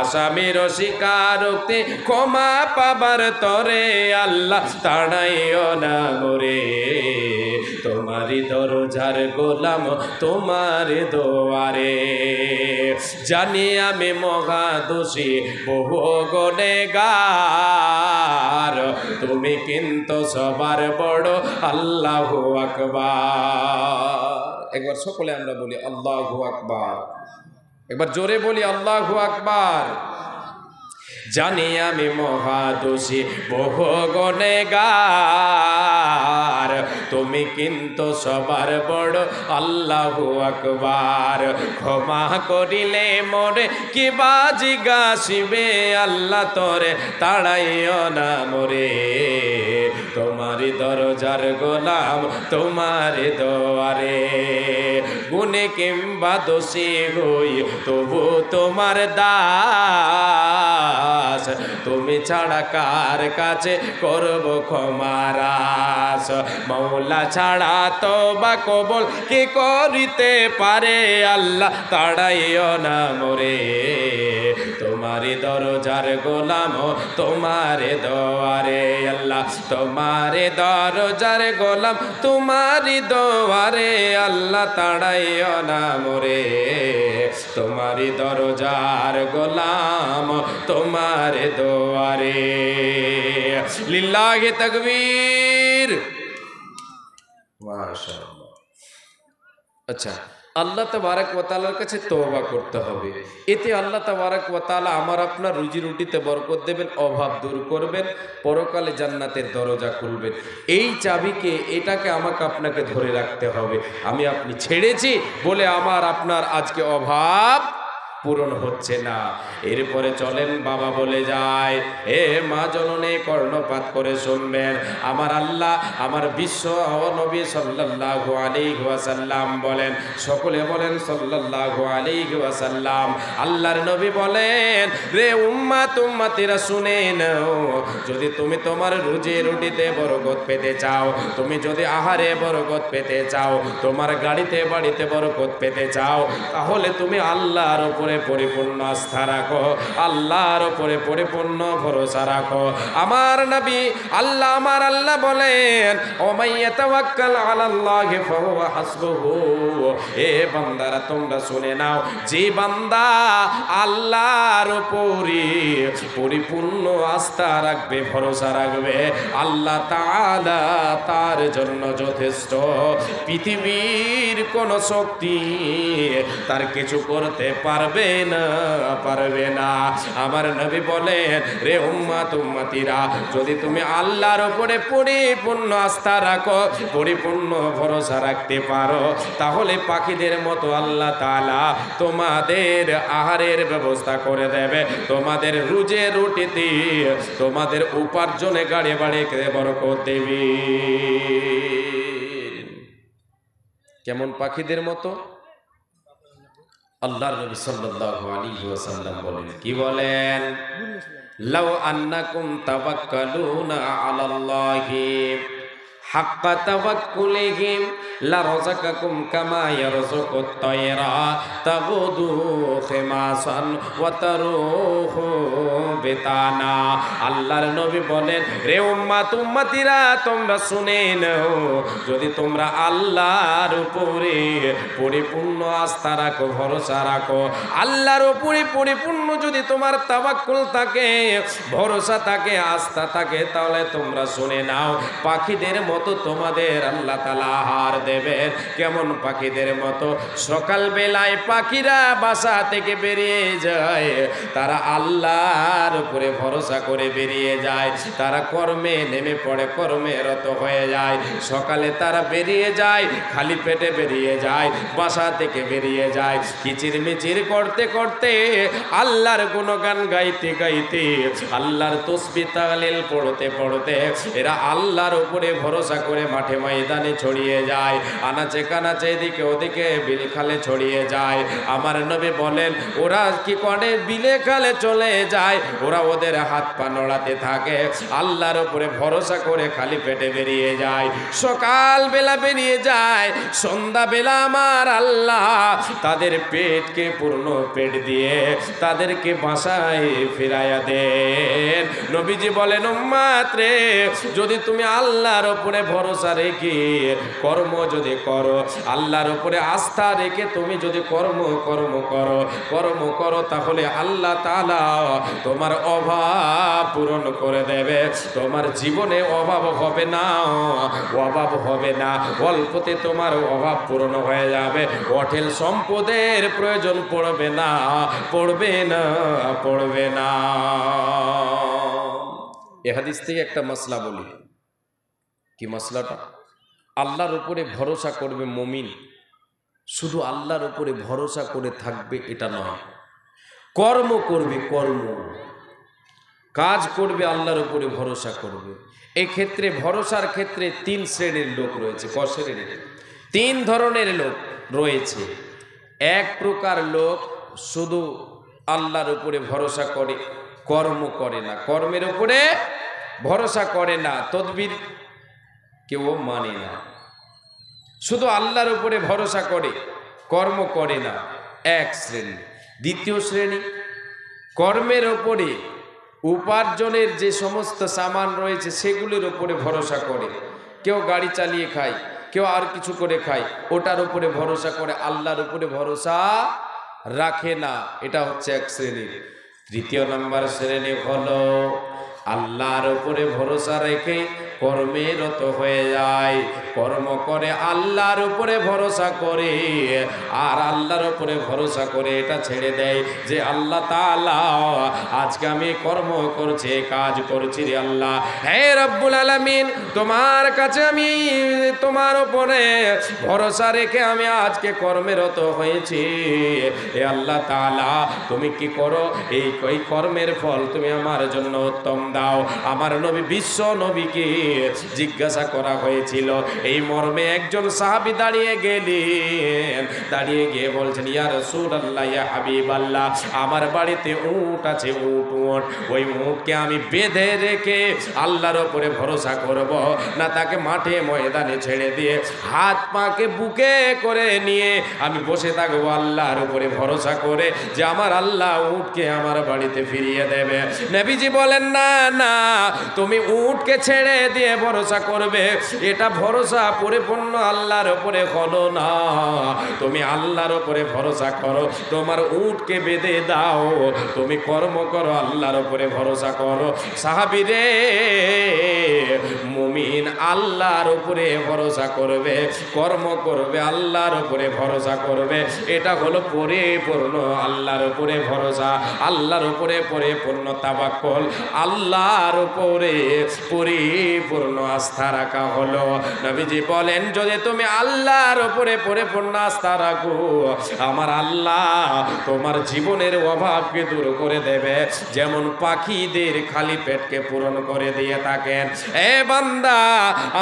আসামির স্বীকারোক্তি ক্ষমা পাবার তরে, আল্লাহ তাড়াইও না মোরে, তোমারি দরজার গোলাম তোমার দোয়ারে। জানি আমি মহা দোষী, বহু গুনেগার, তুমি কিন্তু সবার বড়, আল্লাহু আকবার। একবার সকলে আমরা বলি আল্লাহু আকবার, একবার জোরে বলি আল্লাহু আকবার। জানি আমি মহা দোষী, বহু গুনেগার, তুমি কিন্তু সবার বড়, আল্লাহু আকবার। ক্ষমা করিলে মোরে কি বাজি গাছিবে, আল্লাহ তোরে তাড়াইও না মোরে, তোমারি দরজার গোলাম তোমারে দোয়ারে। গুনে কিংবা দোষী হই তবু তোমার দাস, তুমি ছাড়া কার কাছে করব ক্ষমারাস, মৌলা ছাড়া তওবা কবুল কি করিতে পারে, আল্লাহ তাড়াইও না মোরে, তোমারি দরজার গোলাম তোমারে দোয়ারে, আল্লাহ তোমারে দরজার গোলাম তোমারি দোয়ারে, আল্লাহ তাড়াইও না মোরে, তোমারি দরজার গোলাম তোমারে দোয়ারে। লিল্লাহি তাকবীর, মাশাআল্লাহ। আচ্ছা, আল্লাহ তাবারক ওয়া তাআলার কাছে তওবা করতে হবে, এতে আল্লাহ তাবারক ওয়া তাআলা আমার আপনার রুজি রুটিতে বরকত দেবেন, অভাব দূর করবেন, পরকালে জান্নাতের দরজা খুলবেন। এই চাবিকে, এটাকে আমাকে আপনাকে ধরে রাখতে হবে। আমি আপনি ছেড়েছি বলে আমার আপনার আজকে অভাব পূরণ হচ্ছে না। এরপরে চলেন বাবা বলে যায়, হে মা জননী কর্ণপাত করে শুনবেন, আমার আল্লাহ আমার বিশ্ব নবী সাল্লাল্লাহু আলাইহি ওয়াসাল্লাম বলেন, সকলে বলেন সাল্লাল্লাহু আলাইহি ওয়াসাল্লাম, আল্লাহর নবী বলেন, রে উম্মাত উম্মতিরা শুনে নাও, যদি তুমি তোমার রুজি রুটিতে বরকত পেতে চাও, তুমি যদি আহারে বরকত পেতে চাও, তোমার গাড়িতে বাড়িতে বরকত পেতে চাও, তাহলে তুমি আল্লাহর উপরে পরিপূর্ণ আস্থা রাখো, আল্লাহর উপরে পরিপূর্ণ ভরসা রাখো। আমার নবী আল্লাহ আমার আল্লাহ বলেন, ও মাইয়াতাওয়াক্কাল আলাল্লাহি ফাহুয়া হাসবুহু, এ বান্দারা তোমরা শুনে নাও, যে বান্দা আল্লাহর উপরে পরিপূর্ণ আস্থা রাখবে, ভরসা রাখবে, আল্লাহ তাআলা তার জন্য যথেষ্ট। পৃথিবীর কোন শক্তি তার কিছু করতে পারবে না, পারবে না। আমার নবী বলেন, রে উম্মাত উম্মতিরা, যদি তুমি আল্লাহর উপরে পরিপূর্ণ আস্থা রাখো, পরিপূর্ণ ভরসা রাখতে পারো, তাহলে পাখিদের মতো আল্লাহ তাআলা তোমাদের আহারের ব্যবস্থা করে দেবে, তোমাদের রুজে রুটিতে, তোমাদের উপার্জনে গাড়ি বাড়িতে বরকত দেবে। কেমন পাখিদের মতো? আল্লাহর নবী সাল্লাল্লাহু আলাইহি ওয়াসাল্লাম বলেন, কি বলেন? লাউ আন্নাকুম তাওয়াক্কালুনা আলাল্লাহি হাক্কা তাওয়াক্কুলিহি লারাযাকাকুম কামা ইয়ারযুকুত তায়রা তাগুদু খিমাসান ওয়া তারুহু বিতানা। আল্লাহর নবী বলেন, রে উম্মাত উম্মতিরা তোমরা শুনে নাও, যদি তোমরা আল্লাহর উপরে পরিপূর্ণ আস্থা রাখো, ভরসা রাখো, আল্লাহর উপরে পরিপূর্ণ যদি তোমার তাওয়াক্কুল থাকে, ভরসা থাকে, আস্থা থাকে, তাহলে তোমরা শুনে নাও, পাখিদের মতো তোমাদের আল্লাহ তাআলা আহার দেবেন। কেমন পাখিদের মতো? সকাল বেলায় পাখিরা বাসা থেকে বেরিয়ে যায়, তারা আল্লাহর উপরে ভরসা করে বেরিয়ে যায়, তারা কর্মে নেমে পড়ে, কর্মে রত হয়ে যায়। সকালে তারা বেরিয়ে যায়, খালি পেটে বেরিয়ে যায়, বাসা থেকে বেরিয়ে যায়, কিচির মিচির করতে করতে, আল্লাহর গুণগান গাইতে গাইতে, আল্লাহর তাসবিহ তাহলিল পড়তে পড়তে, এরা আল্লাহর উপরে ভরসা করে মাঠে ময়দানে ছড়িয়ে যায়, আনাচে কানাচে এদিকে ওদিকে বিল খালে ছড়িয়ে যায়। আমার নবী বলেন, ওরা কি করে? বিলে খালে চলে যায়, ওরা ওদের হাত পা নড়াতে থাকে, আল্লাহর উপরে ভরসা করে খালি পেটে বেরিয়ে যায়। সকাল বেলা বেরিয়ে যায়, সন্ধ্যা বেলা আমার আল্লাহ তাদের পেটকে পূর্ণ পেট দিয়ে তাদেরকে বাসায় ফিরাইয়া দেন। নবীজি বলেন, উম্মাত রে, যদি তুমি আল্লাহর উপরে ভরসা রেখে কর্ম যদি করো, আল্লাহর উপরে আস্থা রেখে তুমি যদি কর্ম করো, তাহলে আল্লাহ তাআলা তোমার অভাব পূরণ করে দেবে। তোমার জীবনে অভাব হবে না, অভাব হবে না, অল্পতে তোমার অভাব পূরণ হয়ে যাবে, অঢেল সম্পদের প্রয়োজন পড়বে না, পড়বে না, পড়বে না। এ হাদিস থেকে একটা মাসলা বলি। কি মাসলাটা? আল্লাহর উপরে ভরসা করবে মুমিন, শুধু আল্লাহর উপরে ভরসা করে থাকবে এটা নয়, কর্ম করবে, কাজ করবে, আল্লাহর উপরে ভরসা করবে। এই ক্ষেত্রে ভরসার ক্ষেত্রে তিন শ্রেণীর লোক রয়েছে। ক শ্রেণীর? তিন ধরনের লোক রয়েছে। এক প্রকার লোক শুধু আল্লাহর উপরে ভরসা করে, কর্ম করে না, কর্মের উপরে ভরসা করে না, তদবির কেউ মানে না, শুধু আল্লাহর উপরে ভরসা করে, কর্ম করে না, এক শ্রেণী। দ্বিতীয় শ্রেণী, কর্মের উপরে, উপার্জনের যে সমস্ত সামান রয়েছে সেগুলির উপরে ভরসা করে, কেউ গাড়ি চালিয়ে খায়, কেউ আর কিছু করে খায়, ওটার উপরে ভরসা করে, আল্লাহর উপরে ভরসা রাখে না। এটা হচ্ছে এক শ্রেণী। তৃতীয় নম্বর শ্রেণী হলো আল্লাহর উপরে ভরসা রেখে কর্মে রত হয়ে যায়, কর্ম করে আল্লাহর উপরে ভরসা করে, আর আল্লাহর উপরে ভরসা করে এটা ছেড়ে দেয় যে আল্লাহ তাআলা আজকে আমি কর্ম করছি, কাজ করছি রে আল্লাহ, হে রব্বুল আলামিন তোমার কাছে আমি তোমার উপরে ভরসা রেখে আমি আজকে কর্মে রত হয়েছি, হে আল্লাহ তাআলা তুমি কি করো, এই কর্মের ফল তুমি আমার জন্য উত্তম দাও। আমার নবী বিশ্ব নবীকে জিজ্ঞাসা করা হয়েছিল, এই মর্মে একজন সাহাবী দাঁড়িয়ে গেলেন, দাঁড়িয়ে গিয়ে বলছেন ইয়া রাসূলুল্লাহ ইয়া হাবিবাল্লাহ আমার বাড়িতে উট আছে, উট ওই উটকে আমি বেঁধে রেখে আল্লাহর উপরে ভরসা করব না তাকে মাঠে ময়দানে ছেড়ে দিয়ে হাত পাকে বুকে করে নিয়ে আমি বসে থাকবো আল্লাহর উপরে ভরসা করে যে আমার আল্লাহ উটকে আমার বাড়িতে ফিরিয়ে দেবে। নবীজি বলেন না না, তুমি উটকে ছেড়ে দিয়ে ভরসা করবে, এটা ভরসা পরিপূর্ণ আল্লাহর উপরে হলো না, তুমি আল্লাহর উপরে ভরসা করো, তোমার উটকে বেঁধে দাও, তুমি কর্ম করো, আল্লাহর উপরে ভরসা করো। সাহাবী রে, মুমিন আল্লাহর উপরে ভরসা করবে, কর্ম করবে, আল্লাহর উপরে ভরসা করবে, এটা হলো পরিপূর্ণ আল্লাহর উপরে ভরসা, আল্লাহর উপরে পরিপূর্ণ তাওয়াক্কুল, আল্লাহর উপরে পরিপূর্ণ আস্থা রাখা হলো। নবীজি বলেন যদি তুমি আল্লাহর উপরে পরিপূর্ণ আস্থা রাখো আমার আল্লাহ তোমার জীবনের অভাবকে দূর করে দেবে, যেমন পাখিদের খালি পেটকে পূরণ করে দিয়ে থাকেন। এ বান্দা,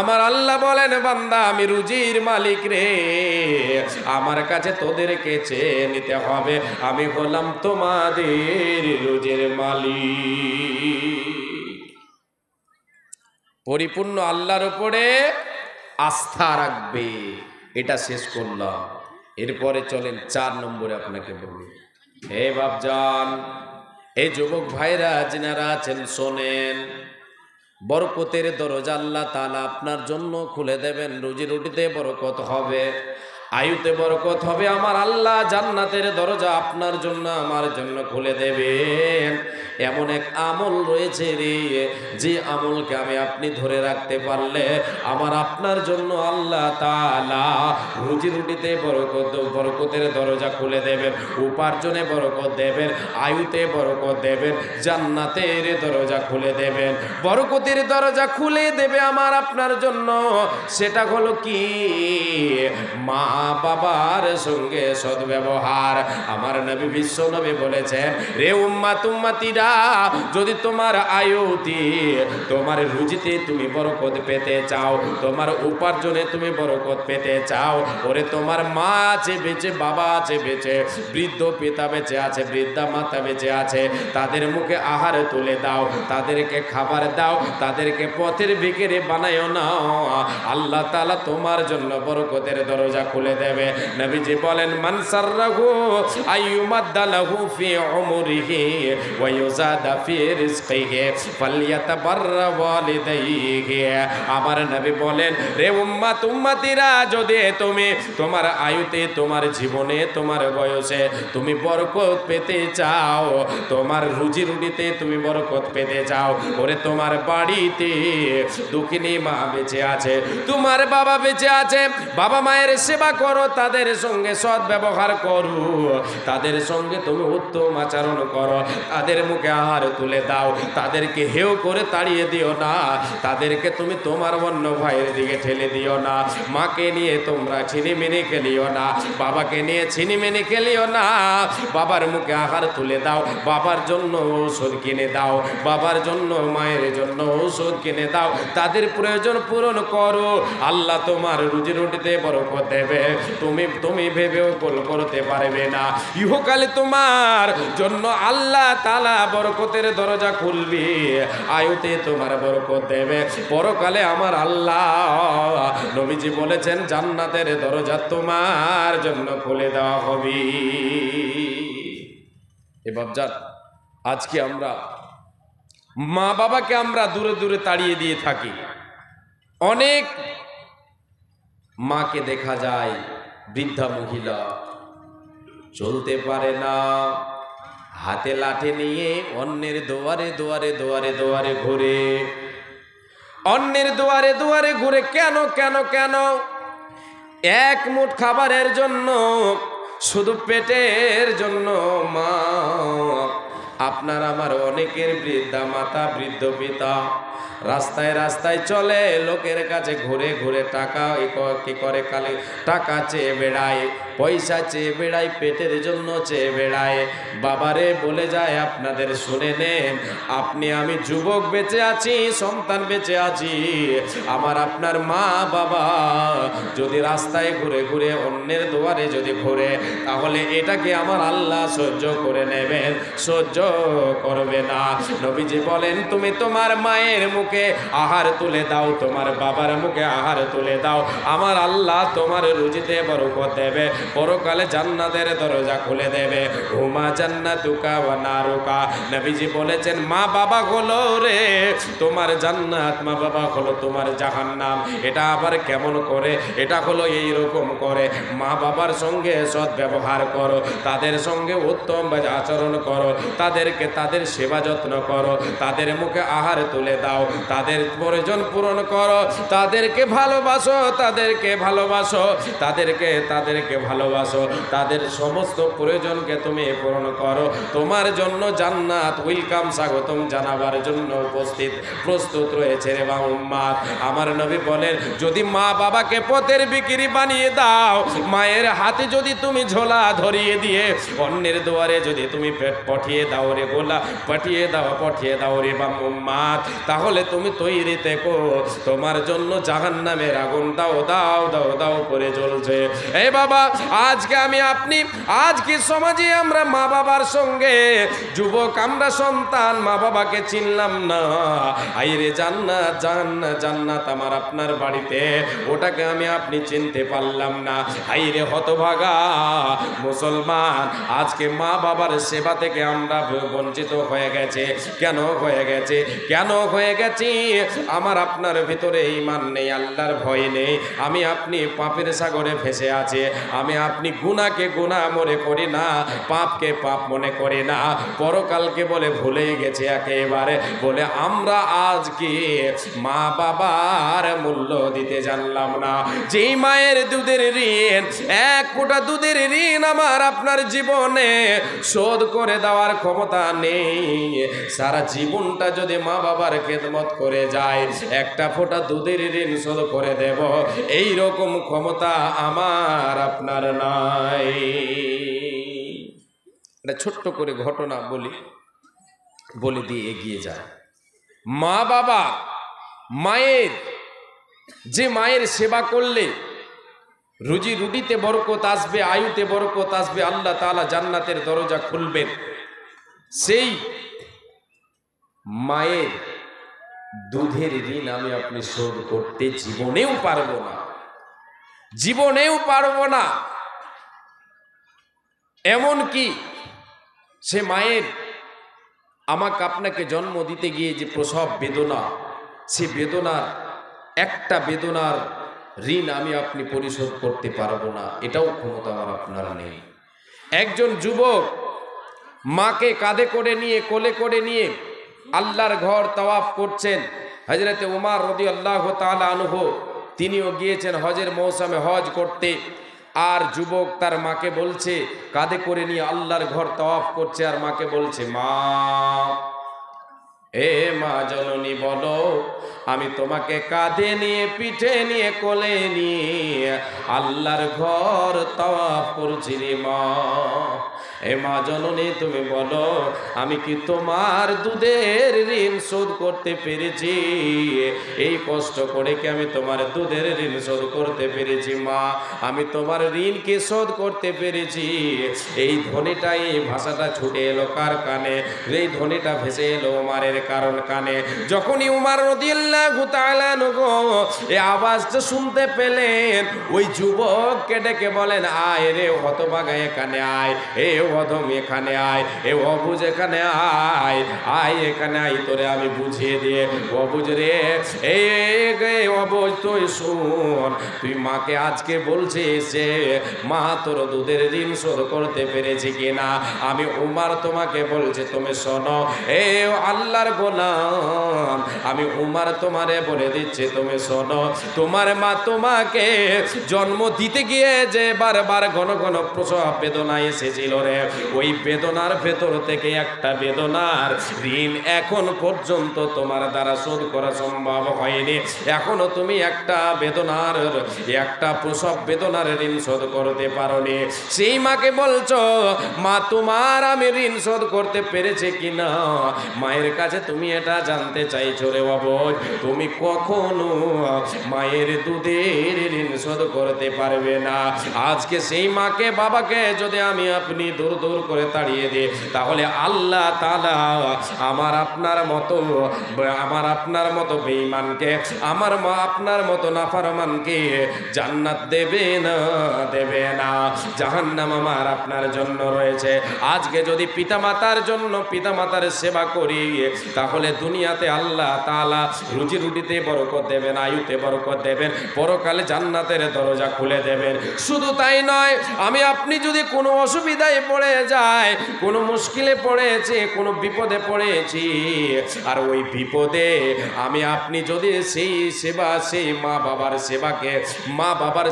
আমার আল্লাহ বলেন বান্দা আমি রুজির মালিক রে, আমার কাছে তোদেরকে চেয়ে নিতে হবে, আমি হলাম তোমাদের রুজির মালিক। পরিপূর্ণ আল্লাহর উপরে আস্থা রাখবে, এটা শেষ করলাম। এরপরে চলেন 4 নম্বরে আপনাকে বলি। হে বাপজান, এই যুবক ভাইরা যিনারা আছেন শোনেন, বরকতের দরজা আল্লাহ তাআলা আপনার জন্য খুলে দেবেন, রুজি রুটিতে বরকত হবে, আয়ুতে বরকত হবে, আমার আল্লাহ জান্নাতের দরজা আপনার জন্য আমার জন্য খুলে দেবেন। এমন এক আমল রয়েছে রে, যে আমলকে আমি আপনি ধরে রাখতে পারলে আমার আপনার জন্য আল্লাহ তাআলা রুজি রুটিতে বরকত, বরকতের দরজা খুলে দেবেন, উপার্জনে বরকত দেবেন, আয়ুতে বরকত দেবেন, জান্নাতের দরজা খুলে দেবেন, বরকতের দরজা খুলে দেবে আমার আপনার জন্য। সেটা হলো কি? মা বাবার সঙ্গে সদ্ব্যবহার। আমার নবী বিশ্ব নবী বলেছেন, রে উম্মাত উম্মাতিরা, যদি তোমার আয়ুতে তোমার রুজিতে তুমি বরকত পেতে চাও, তোমার উপার্জনে তুমি বরকত পেতে চাও, ওরে তোমার মা আছে বেঁচে, বাবা আছে বেঁচে, বৃদ্ধ পিতা বেঁচে আছে, বৃদ্ধা মাতা বেঁচে আছে, তাদের মুখে আহার তুলে দাও, তাদেরকে খাবার দাও, তাদেরকে পথের ভিখারি বানায়ও না, আল্লাহ তাআলা তোমার জন্য বরকতের দরজা খুলে দেবে। নবীজি বলেন মান সাররাহু আইয়ুমাদ্দালাহু ফি উমরিহি ওয়া ইউজাদা ফি রিজকিহি ফালইয়াতাবাররা ওয়ালিদাইহি। আমার নবী বলেন, রে উম্মাত উম্মতিরা, যদি তুমি তোমার আয়ুতে, তোমার জীবনে, তোমার বয়সে তুমি বরকত পেতে চাও, তোমার রুজি রুটিতে তুমি বরকত পেতে চাও, ওরে তোমার বাড়িতে দুঃখিনী মা বেঁচে আছে, তোমার বাবা বেঁচে আছে, বাবা মায়ের সেবা করো, তাদের সঙ্গে সৎ ব্যবহার করো, তাদের সঙ্গে তুমি উত্তম আচরণ করো, তাদের মুখে আহার তুলে দাও, তাদেরকে হেও করে তাড়িয়ে দিও না, তাদেরকে তুমি তোমার অন্য ভাইয়ের দিকে ঠেলে দিও না, মাকে নিয়ে তোমরা ছিনিমিনি খেলিও না, বাবাকে নিয়ে ছিনিমিনি খেলিও না, বাবার মুখে আহার তুলে দাও, বাবার জন্য ঔষধ কিনে দাও, বাবার জন্য মায়ের জন্য ঔষধ কিনে দাও, তাদের প্রয়োজন পূরণ করো, আল্লাহ তোমার রুজি রুটিতে বরকত দেবে, তুমি ভেবেও গোল করতে পারবে না। ইহকালে তোমার জন্য আল্লাহ তাআলা বরকতের দরজা খুলবে, আয়ুতে তোমার বরকত দেবে, পরকালে আমার আল্লাহ নবীজি বলেছেন জান্নাতের দরজা তোমার জন্য খুলে দেওয়া হবে। এ বাপজান, আজকে আমরা মা বাবাকে আমরা দূরে দূরে তাড়িয়ে দিয়ে থাকি। অনেক মাকে দেখা যায় বৃদ্ধা মহিলা, চলতে পারে না, হাতে লাঠি নিয়ে অন্যের দুয়ারে দুয়ারে দুয়ারে দুয়ারে ঘুরে, অন্যের দুয়ারে দুয়ারে ঘুরে। কেন কেন কেন? এক মুঠ খাবারের জন্য, শুধু পেটের জন্য। মা, আপনার আমার অনেকের বৃদ্ধা মাতা, বৃদ্ধ পিতা রাস্তায় রাস্তায় চলে, লোকের কাছে ঘুরে ঘুরে টাকা কি করে, খালি টাকা চেয়ে বেড়ায়, পয়সা চেয়ে বেড়ায়, পেটের জন্য চেয়ে বেড়ায়। বাবারে বলে যায়, আপনাদের শুনে নেন, আপনি আমি যুবক বেঁচে আছি, সন্তান বেঁচে আছি, আমার আপনার মা বাবা যদি রাস্তায় ঘুরে ঘুরে অন্যের দুয়ারে যদি ঘুরে, তাহলে এটাকে আমার আল্লাহ সহ্য করে নেবেন? সহ্য করবে না। নবীজি বলেন, তুমি তোমার মায়ের মুখে আহার তুলে দাও, তোমার বাবার মুখে আহার তুলে দাও, আমার আল্লাহ তোমার রুজিতে বরকত দেবে, পরকালে জান্নাতের দরজা খুলে দেবে। হুমা জান্নাতুকা ওয়া নারুকা। নবীজি বলেছেন, মা বাবা হলো রে তোমার জান্নাত, মা বাবা হলো তোমার জাহান্নাম। এটা আবার কেমন করে? এটা হলো এই রকম করে, মা বাবার সঙ্গে সৎ ব্যবহার করো, তাদের সঙ্গে উত্তম আচরণ করো, তাদেরকে তাদের সেবা যত্ন করো, তাদের মুখে আহার তুলে দাও, তাদের প্রয়োজন পূরণ করো, তাদেরকে ভালোবাসো, তাদেরকে ভালোবাসো, তাদেরকে ভালোবাসো, তাদের সমস্ত প্রয়োজনকে তুমি পূরণ করো। তোমার জন্য জান্নাত ওয়েলকাম, স্বাগতম জানাবার জন্য প্রস্তুত রয়েছে রে উম্মাত। আমার নবী বলেন, যদি মা বাবাকে পথের বিক্রি বানিয়ে দাও, মায়ের হাতে যদি তুমি ঝোলা ধরিয়ে দিয়ে অন্যের দুয়ারে যদি তুমি পেট পাঠিয়ে দাও রে গোলা, পাঠিয়ে দাও রে উম্মাত, তাহলে তুমি তৈরি থেকো, তোমার জন্য জাহান্নামের আগুন দাও দাও দাও দাও করে জ্বলছে। এই বাবা, আজকে আমি আপনি, আজকে সমাজে আমরা মা বাবার সঙ্গে, যুবক আমরা সন্তান, মা বাবাকে চিনলাম না। আইরে জান্নাত জান্নাত জান্নাত আমার আপনার বাড়িতে, ওটাকে আমি আপনি চিনতে পারলাম না। আইরে হতভাগা মুসলমান, আজকে মা বাবার সেবা থেকে আমরা বঞ্চিত হয়ে গেছে। কেন হয়ে গেছে? কেন হয়ে গেছি? আমার আপনার ভিতরে ঈমান নেই, আল্লাহর ভয় নেই, আমি আপনি পাপের সাগরে ভেসে আছে, আমি আপনি গুনাহকে গুনাহ মনে করি না, পাপকে পাপ মনে করি না, পরকালকে বলে ভুলেই গেছে একেবারে। বলে আমরা আজকে মা বাবার মূল্য দিতে জানলাম না। যেই মায়ের দুধের ঋণ, এক ফোঁটা দুধের ঋণ আমার আপনার জীবনে শোধ করে দেওয়ার ক্ষমতা নেই। সারা জীবনটা যদি মা বাবার খেদমত করে যায়, একটা ফোঁটা দুধের ঋণ শোধ করে দেব, এই রকম ক্ষমতা আমার আপনার নাই। একটা ছোট্ট করে ঘটনা বলে দিয়ে এগিয়ে যায়। মা বাবা, মায়ের, যে মায়ের সেবা করলে রুজি রুটিতে বরকত আসবে, আয়ুতে বরকত আসবে, আল্লাহ তাআলা জান্নাতের দরজা খুলবেন, সেই মায়ের দুধের ঋণ আমি আপনি শোধ করতে জীবনেও পারবো না, জীবনেও পারবো না। এমন কি সে মায়ের আমাকে আপনাকে জন্ম দিতে গিয়ে যে প্রসব বেদনা, সে বেদনার একটা বেদনার ঋণ আমি আপনি পরিশোধ করতে পারবো না, এটাও ক্ষমতা আমার আপনার নেই। একজন যুবক মাকে কাঁধে করে নিয়ে, কোলে করে নিয়ে আল্লাহর ঘর তাওয়াফ করছেন। হযরতে উমর রাদিয়াল্লাহু তাআলা আনহু তিনিও গিয়েছেন হজের মৌসুমে হজ করতে, আর যুবক তার মাকে বলছে, কাঁধে করে নিয়ে আল্লাহর ঘর তাওয়াফ করছে, আর মাকে বলছে, মা, এ মা জননী বলো, আমি তোমাকে কাঁধে নিয়ে, পিঠে নিয়ে, কোলে নিয়ে আল্লাহর ঘর তাওয়াফ করছি রে মা। এ মা জননী তুমি বলো, আমি কি তোমার দুধের ঋণ শোধ করতে পেরেছি? এই কষ্ট করে কি আমি তোমার দুধের ঋণ শোধ করতে পেরেছি মা? আমি তোমার ঋণকে শোধ করতে পেরেছি। এই ধ্বনিটাই, এই ভাষাটা ছুটে এলো কার কানে? এই ধ্বনিটা ভেসে এলো উমারের কারণ কানে। যখনই উমর রাদিয়াল্লাহু তাআলা আনহু এই আওয়াজটা শুনতে পেলেন, ওই যুবককে ডেকে বলেন, আয় রে হতভাগা, এখানে আয়, এ অধম এখানে আয়, এ অবুঝ এখানে আয়, আয় এখানে আয়। নাই তোরে আমি বুঝিয়ে দিয়ে অবুঝ রে, এই অবুঝ তুই শুন, তুই মাকে আজকে বলছিস যে মা তোর দুধের ঋণ শোধ করতে পেরেছি কিনা। আমি উমার তোমাকে বলছি তুমি শোনো, এ আল্লাহর গোলাম, আমি উমার তোমারে বলে দিচ্ছি তুমি শোনো, তোমার মা তোমাকে জন্ম দিতে গিয়ে যে বারবার ঘন ঘন প্রসব বেদনা এসেছিল রে, ওই বেদনার ভেতর থেকে একটা বেদনার ঋণ এখন পর্যন্ত তোমার দ্বারা শোধ করা সম্ভব হয়নি। এখনো তুমি একটা বেদনার, একটা প্রসব বেদনার ঋণ শোধ করতে পারোনি। সেই মাকে বলছো মা তোমার আমি ঋণ শোধ করতে পেরেছে কিনা। মায়ের কাছে তুমি এটা জানতে চাইছো রে অবুঝ, তুমি কখনো মায়ের দুধের ঋণ শোধ করতে পারবে না। আজকে সেই মাকে বাবাকে যদি আমি আপনি দূর দূর করে তাড়িয়ে দিই, তাহলে আল্লাহ তাআলা আমার আপনার মতো বেঈমানকে, আমার মা আপনার মতো নাফরমানকে জান্নাত দেবে না, জাহান্নাম আমার আপনার জন্য রয়েছে। আজকে যদি পিতামাতার জন্য পিতামাতার সেবা করি, তাহলে দুনিয়াতে আল্লাহ তাআলা রুজি রুটিতে বরকত দেবেন, আয়ুতে বরকত দেবেন, পরকালে জান্নাতের দরজা খুলে দেবেন। শুধু তাই নয়, আমি আপনি যদি কোনো অসুবিধায় পড়ে যায়, কোনো মুশকিলে পড়েছে, কোনো বিপদে পড়েছি, আর ওই বিপদে আমি আপনি যদি সেই সেবা, সেই মা বাবার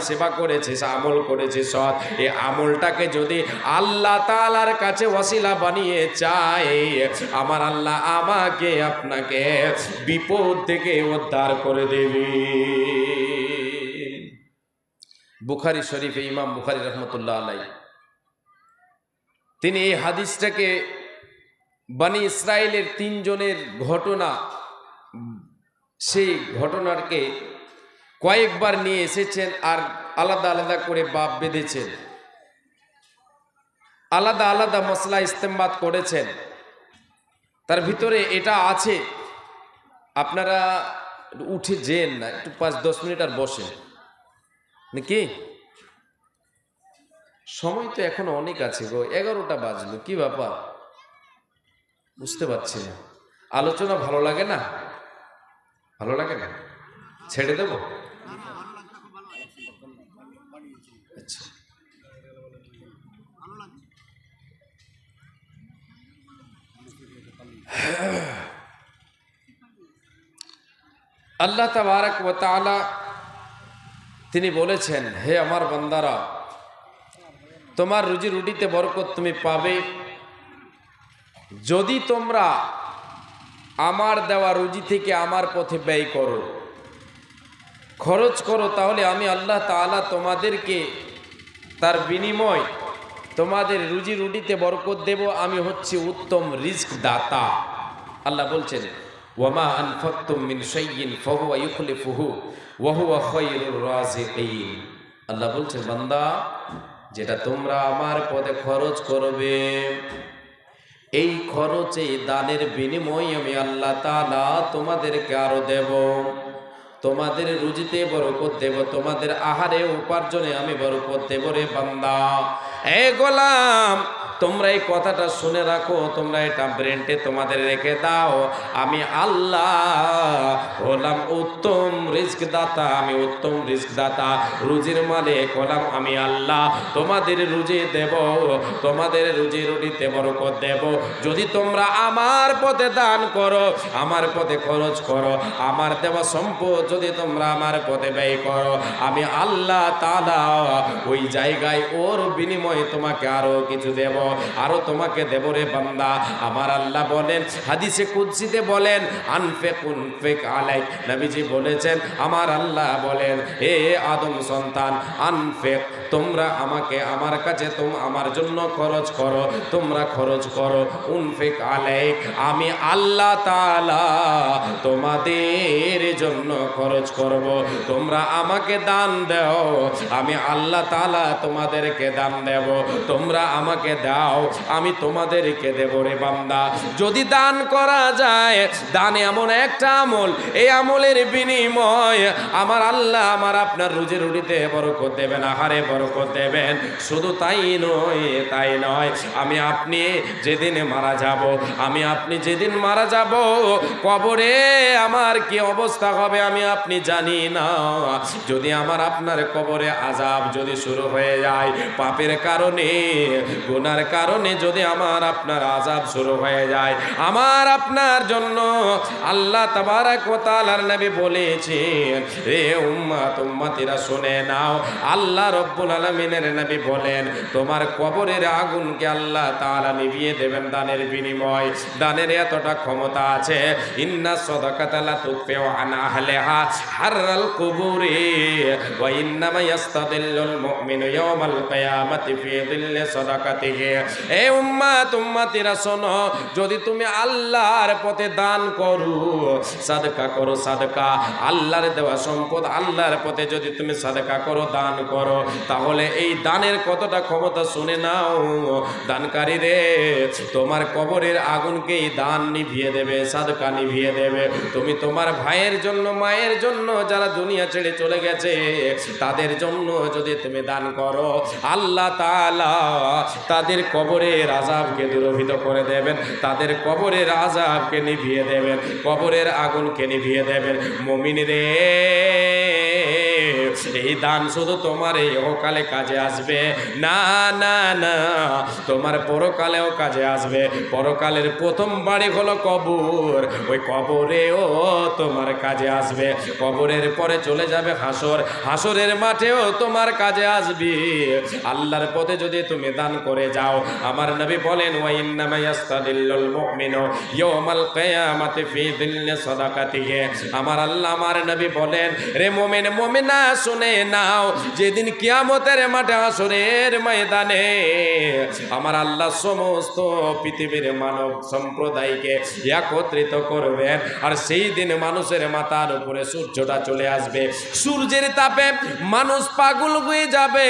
সেবা করেছে, আমল করেছে সৎ, এই আমলটাকে যদি আল্লাহ তাআলার কাছে ওয়াসিলা বানিয়ে চায়, আমার আল্লাহ আমাকে আপনাকে বিপদ থেকে উদ্ধার করে দেবে। বুখারী শরীফে ইমাম বুখারী রাহমাতুল্লাহ আলাইহি তিনি এই হাদিসটাকে বনি ইসরাইলের 3 জনের ঘটনা, সেই ঘটনাকে কয়েকবার নিয়ে এসেছেন আর আলাদা আলাদা করে বাব বেঁধেছেন, আলাদা আলাদা মসলা ইস্তেমবাদ করেছেন। তার ভিতরে এটা আছে, আপনারা উঠে যেন না, একটু 5-10 মিনিট আর বসেন নাকি, সময় তো এখনো অনেক আছে গো, 11টা বাজলো, কি ব্যাপার বুঝতে পারছি না। আলোচনা ভালো লাগে না? ভালো লাগে না? ছেড়ে দেব? আচ্ছা, আল্লাহ তাবারক ওয়া তাআলা তিনি বলেছেন, হে আমার বান্দারা, তোমার রুজি রুটিতে বরকত তুমি পাবে যদি তোমরা আমার দেওয়া রুজি থেকে আমার পথে ব্যয় করো, খরচ করো, তাহলে আমি আল্লাহ তাআলা তোমাদেরকে তার বিনিময় তোমাদের রুজি রুটিতে বরকত দেব। আমি হচ্ছি উত্তম রিজক দাতা। আল্লাহ বলছেন, ওয়ামা আনফাকতুম মিন শাইইন ফাহুয়া ইউখলিফুহু ওয়া হুয়া খায়রুর রাযিকিন। আল্লাহ বলছেন, বান্দা, যেটা তোমরা আমার পথে খরচ করবে, এই খরচে দানের বিনিময় আমি আল্লাহ তাআলা তোমাদেরকে আরো দেব, তোমাদের রুজিতে বরকত দেব, তোমাদের আহারে উপার্জনে আমি বরকত দেব রে বান্দা। এ গোলাম, তোমরা এই কথাটা শুনে রাখো, তোমরা এটা ব্রেনটে তোমাদের রেখে দাও। আমি আল্লাহ হলাম উত্তম রিজক দাতা, আমি উত্তম রিজক দাতা, রুজির মালিক হলাম আমি আল্লাহ। তোমাদের রুজি দেব, তোমাদের রুজি রুটিতে বরকত দেব যদি তোমরা আমার পথে দান করো, আমার পথে খরচ করো, আমার দেওয়া সম্পদ যদি তোমরা আমার পথে ব্যয় করো, আমি আল্লাহ তাআলা ওই জায়গায় ওর বিনিময়ে তোমাকে আরো কিছু দেব, আরো তোমাকে দেব রে বান্দা। আমার আল্লাহ বলেন, হাদিসে কুদসিতে বলেন, আনফিক আলাইক, নবীজি বলেছেন, আমার আল্লাহ বলেন, হে আদম সন্তান, আনফিক, তোমরা আমাকে, আমার কাছে আমার জন্য খরচ করো, তোমরা খরচ করো, উনফিক আলাইক, আমি আল্লাহ তাআলা তোমাদের জন্য খরচ করব। তোমরা আমাকে দান দাও, আমি আল্লাহ তাআলা তোমাদেরকে দান দেব। তোমরা আমাকে দান দাও, আমি তোমাদেরকে দেব রে বান্দা। যদি দান করা যায়, দান এমন একটা আমল, এই আমলের বিনিময় আমার আল্লাহ আমার আপনার রুজি রুটিতে বরকত দেবেন, আহারে বরকত দেবেন। শুধু তাই নয়, আমি আপনি যেদিন মারা যাব, আমি আপনি যেদিন মারা যাব, কবরে আমার কি অবস্থা হবে আমি আপনি জানি না। যদি আমার আপনার কবরে আযাব যদি শুরু হয়ে যায়, পাপের কারণে, গুনার কারণে যদি আমার আপনার আযাব শুরু হয়ে যায়, আমার আপনার জন্য আল্লাহ তাবারক ওয়া তাআলার নবী বলেছেন, রে উম্মত উম্মতিরা শুনে নাও, আল্লাহ রব্বুল আলামিনের নবী বলেন, তোমার কবরের আগুনকে আল্লাহ তাআলা নিভিয়ে দেবেন দানের বিনিময়। দানের এতটা ক্ষমতা আছে, ইন্না সাদাকাতা লা তুফিউ আন আহলিহা হাররাল কুবুরি ওয়া ইন্নামা ইয়াস্তাদিল্লুল মুমিনু ইয়াওমাল কিয়ামাতি ফি দিল্লি সাদাকাতিহি। এ উম্মত উম্মতিরা শোনো, যদি তুমি আল্লাহর পথে দান করো, সাদকা করো, সাদকা আল্লাহর দেওয়া সম্পদ আল্লাহর পথে যদি তুমি সাদকা করো, দান করো, তাহলে এই দানের কতটা ক্ষমতা শুনে নাও। দানকারী রে, তোমার কবরের আগুনকে এই দান নিভিয়ে দেবে, সাদকা নিভিয়ে দেবে। তুমি তোমার ভাইয়ের জন্য, মায়ের জন্য, যারা দুনিয়া ছেড়ে চলে গেছে, তাদের জন্য যদি তুমি দান করো, আল্লাহ তাআলা তাদের কবরের আযাবকে দূরীভূত করে দেবেন, তাদের কবরের আযাবকে নিভিয়ে দেবেন, কবরের আগুনকে নিভিয়ে দেবেন। মুমিন রে, এই দান শুধু তোমার এই ইহকালে কাজে আসবে না, না না, তোমার পরকালেও কাজে আসবে। পরকালের প্রথম বাড়ি হলো কবর, ওই কবরেও তোমার কাজে আসবে। কবরের পরে চলে যাবে হাসর, হাসরের মাঠেও তোমার কাজে আসবে। আল্লাহর পথে যদি তুমি দান করে যাও, আমার নবী বলেন, ওয়া ইন্নামা ইয়াস্তাদিল্লুল মুমিনু ইয়াওমাল কিয়ামাতি ফি দিল্লি সাদাকাতিহি। আমার আল্লাহ আমার নবী বলেন, রে মুমিন মুমিনা শুনে নাও, যেদিন কিয়ামতের মাঠে হাসরের ময়দানে আমার আল্লাহ সমস্ত পৃথিবীর মানব সম্প্রদায়কে একত্রিত করবেন, আর সেই দিন মানুষের মাথার উপরে সূর্যটা চলে আসবে। সূর্যের তাপে মানুষ পাগল হয়ে যাবে,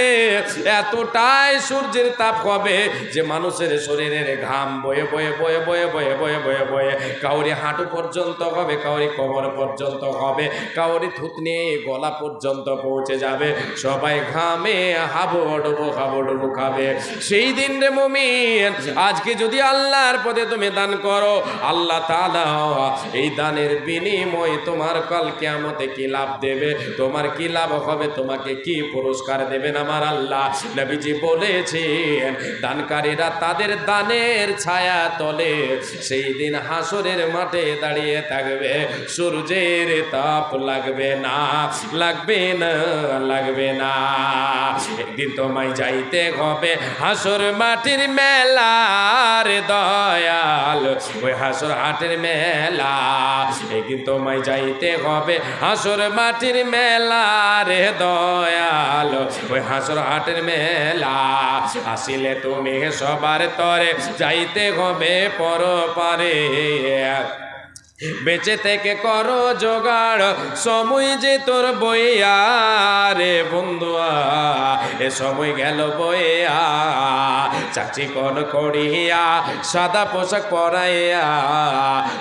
এতটাই সূর্যের তাপ হবে যে মানুষের শরীরের ঘাম বয়ে বয়ে বয়ে বয়ে বয়ে বয়ে বয়ে বয়ে কাউরি হাঁটু পর্যন্ত হবে, কাউরি কোমর পর্যন্ত হবে, কাউরি থুতনি গলা পর্যন্ত পৌঁছে যাবে। সবাই ঘামে হাবুডুবু খাবে। সেই দিন রে মুমিন, আজকে যদি আল্লাহর পথে তুমি দান করো, আল্লাহ তাআলা এই দানের বিনিময়ে তোমার কাল কিয়ামতে কি লাভ দেবে, তোমার কি লাভ হবে, তোমাকে কি পুরস্কার দেবেন আমার আল্লাহ। নবীজি বলেছেন, দানকারীরা তাদের দানের ছায়া তলে সেই দিন হাসরের মাঠে দাঁড়িয়ে থাকবে, সূর্যের তাপ লাগবে না, লাগবে না, লাগবে না। একদিন তোমায় যাইতে হবে হাসর মাটির মেলার দয়াল, ওই হাসর হাটের মেলা। একদিন তোমায় যাইতে হবে হাসর মাটির মেলার দয়াল, ওই হাসর হাটের মেলা। আসিলে তুমি সবার তরে যাইতে হবে পরপারে, বেঁচে থেকে করো জোগাড়, সময় যে তোর বইয়া রে বন্ধুয়া, এ সময় গেল বইয়া। চাচি কোন করিয়া সাদা পোশাক পরাইয়া,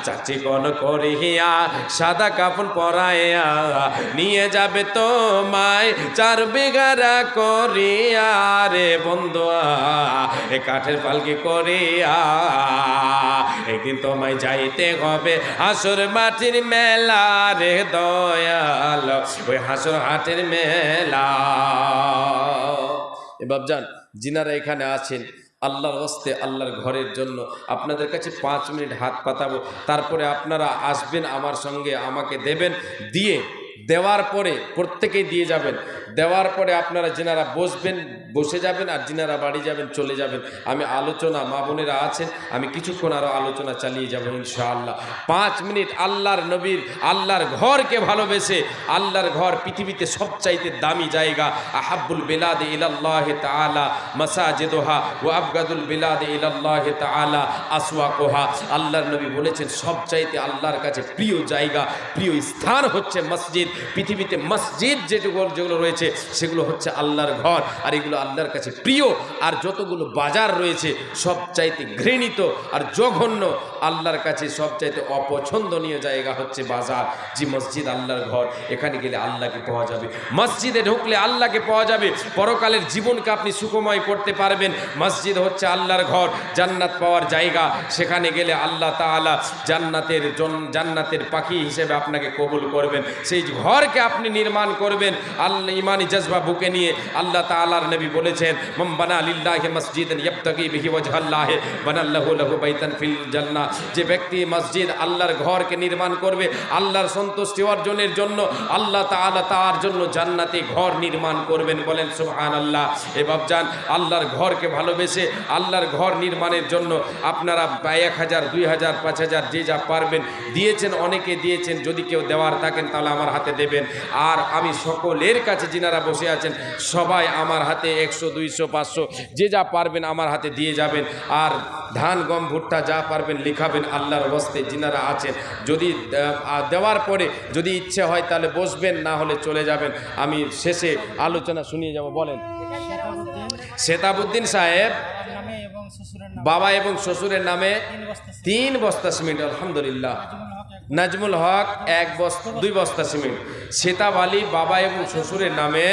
চাচি কোন করিয়া সাদা কাপড় পরাইয়া, নিয়ে যাবে তোমায় 4 বিঘারা করিয়া রে বন্ধুয়া, এ কাঠের পালকি করিয়া। একদিন তোমায় যাইতে হবে হাসর মাটির মেলা রে দয়াল, ওই হাসর হাটের মেলা। এবার যান, যিনারা এখানে আছেন, আল্লাহর হস্তে আল্লাহর ঘরের জন্য আপনাদের কাছে 5 মিনিট হাত পাতাবো, তারপরে আপনারা আসবেন আমার সঙ্গে, আমাকে দেবেন, দিয়ে দেওয়ার পরে প্রত্যেকেই দিয়ে যাবেন। দেওয়ার পরে আপনারা যিনারা বসবেন বসে যাবেন, আর যিনারা বাড়ি যাবেন চলে যাবেন। আমি আলোচনা, মা বোনেরা আছেন, আমি কিছুক্ষণ আরও আলোচনা চালিয়ে যাব ইনশাআল্লাহ। 5 মিনিট আল্লাহর নবীর, আল্লাহর ঘরকে ভালোবেসে, আল্লাহর ঘর পৃথিবীতে সবচাইতে দামি জায়গা। আহাব্বুল বিলাদ ইলাল্লাহি তাআলা মাসাজিদুহা ওয়া আবগাদুল বিলাদ ইলাল্লাহি তাআলা আসওয়াকুহা। আল্লাহর নবী বলেছেন সবচাইতে আল্লাহর কাছে প্রিয় জায়গা, প্রিয় স্থান হচ্ছে মসজিদ। পৃথিবীতে মসজিদ যেগুলো রয়েছে করেছে সেগুলো হচ্ছে আল্লাহর ঘর, আর এগুলো আল্লাহর কাছে প্রিয়। আর যতগুলো বাজার রয়েছে সবচাইতে ঘৃণিত আর জঘন্য, আল্লাহর কাছে সবচাইতে অপছন্দনীয় জায়গা হচ্ছে বাজার। যে মসজিদ আল্লাহর ঘর, এখানে গেলে আল্লাহকে পাওয়া যাবে, মসজিদে ঢুকলে আল্লাহকে পাওয়া যাবে, পরকালের জীবনকে আপনি সুখময় করতে পারবেন। মসজিদ হচ্ছে আল্লাহর ঘর, জান্নাত পাওয়ার জায়গা। সেখানে গেলে আল্লাহ তাআলা জান্নাতের পাখি হিসেবে আপনাকে কবুল করবেন। সেই ঘরকে আপনি নির্মাণ করবেন আল্লাহ ইমানি জজবা বুকে নিয়ে। আল্লাহ তাআলার নবী বলেছেন, মান বানা লিল্লাহি মসজিদান ইয়াবতাগি বিহি ওয়াজহাল্লাহি বানাল্লাহু লাহু বাইতান ফিল জান্নাহ। যে ব্যক্তি মসজিদ আল্লাহর ঘরকে নির্মাণ করবে আল্লাহর সন্তুষ্টি অর্জনের জন্য, আল্লাহ তাআলা তার জন্য জান্নাতে ঘর নির্মাণ করবেন। বলেন সুবহানাল্লাহ। এবার যান, আল্লাহর ঘরকে ভালোবেসে আল্লাহর ঘর নির্মাণের জন্য আপনারা 1000, 2000, 5000 যে যা পারবেন দিয়েছেন, অনেকে দিয়েছেন। যদি কেউ দেওয়ার থাকেন তাহলে আমার হাতে দেবেন। আর আমি সকলের কাছে যিনারা বসে আছেন সবাই আমার হাতে 100, 200, 500 যে যা পারবেন আমার হাতে দিয়ে যাবেন। আর ধান, গম, ভুট্টা যা পারবেন লিখাবেন আল্লাহর ওয়াস্তে যিনারা আছেন। যদি দেওয়ার পরে যদি ইচ্ছে হয় তাহলে বসবেন, না হলে চলে যাবেন। আমি শেষে আলোচনা শুনিয়ে যাব। বলেন। শেতাবুদ্দিন সাহেব বাবা এবং শ্বশুরের নামে 3 বস্তা সিমেন্ট। আলহামদুলিল্লাহ। নাজমুল হক 2 বস্তা সিমেন্ট। শেতাব আলী বাবা এবং শ্বশুরের নামে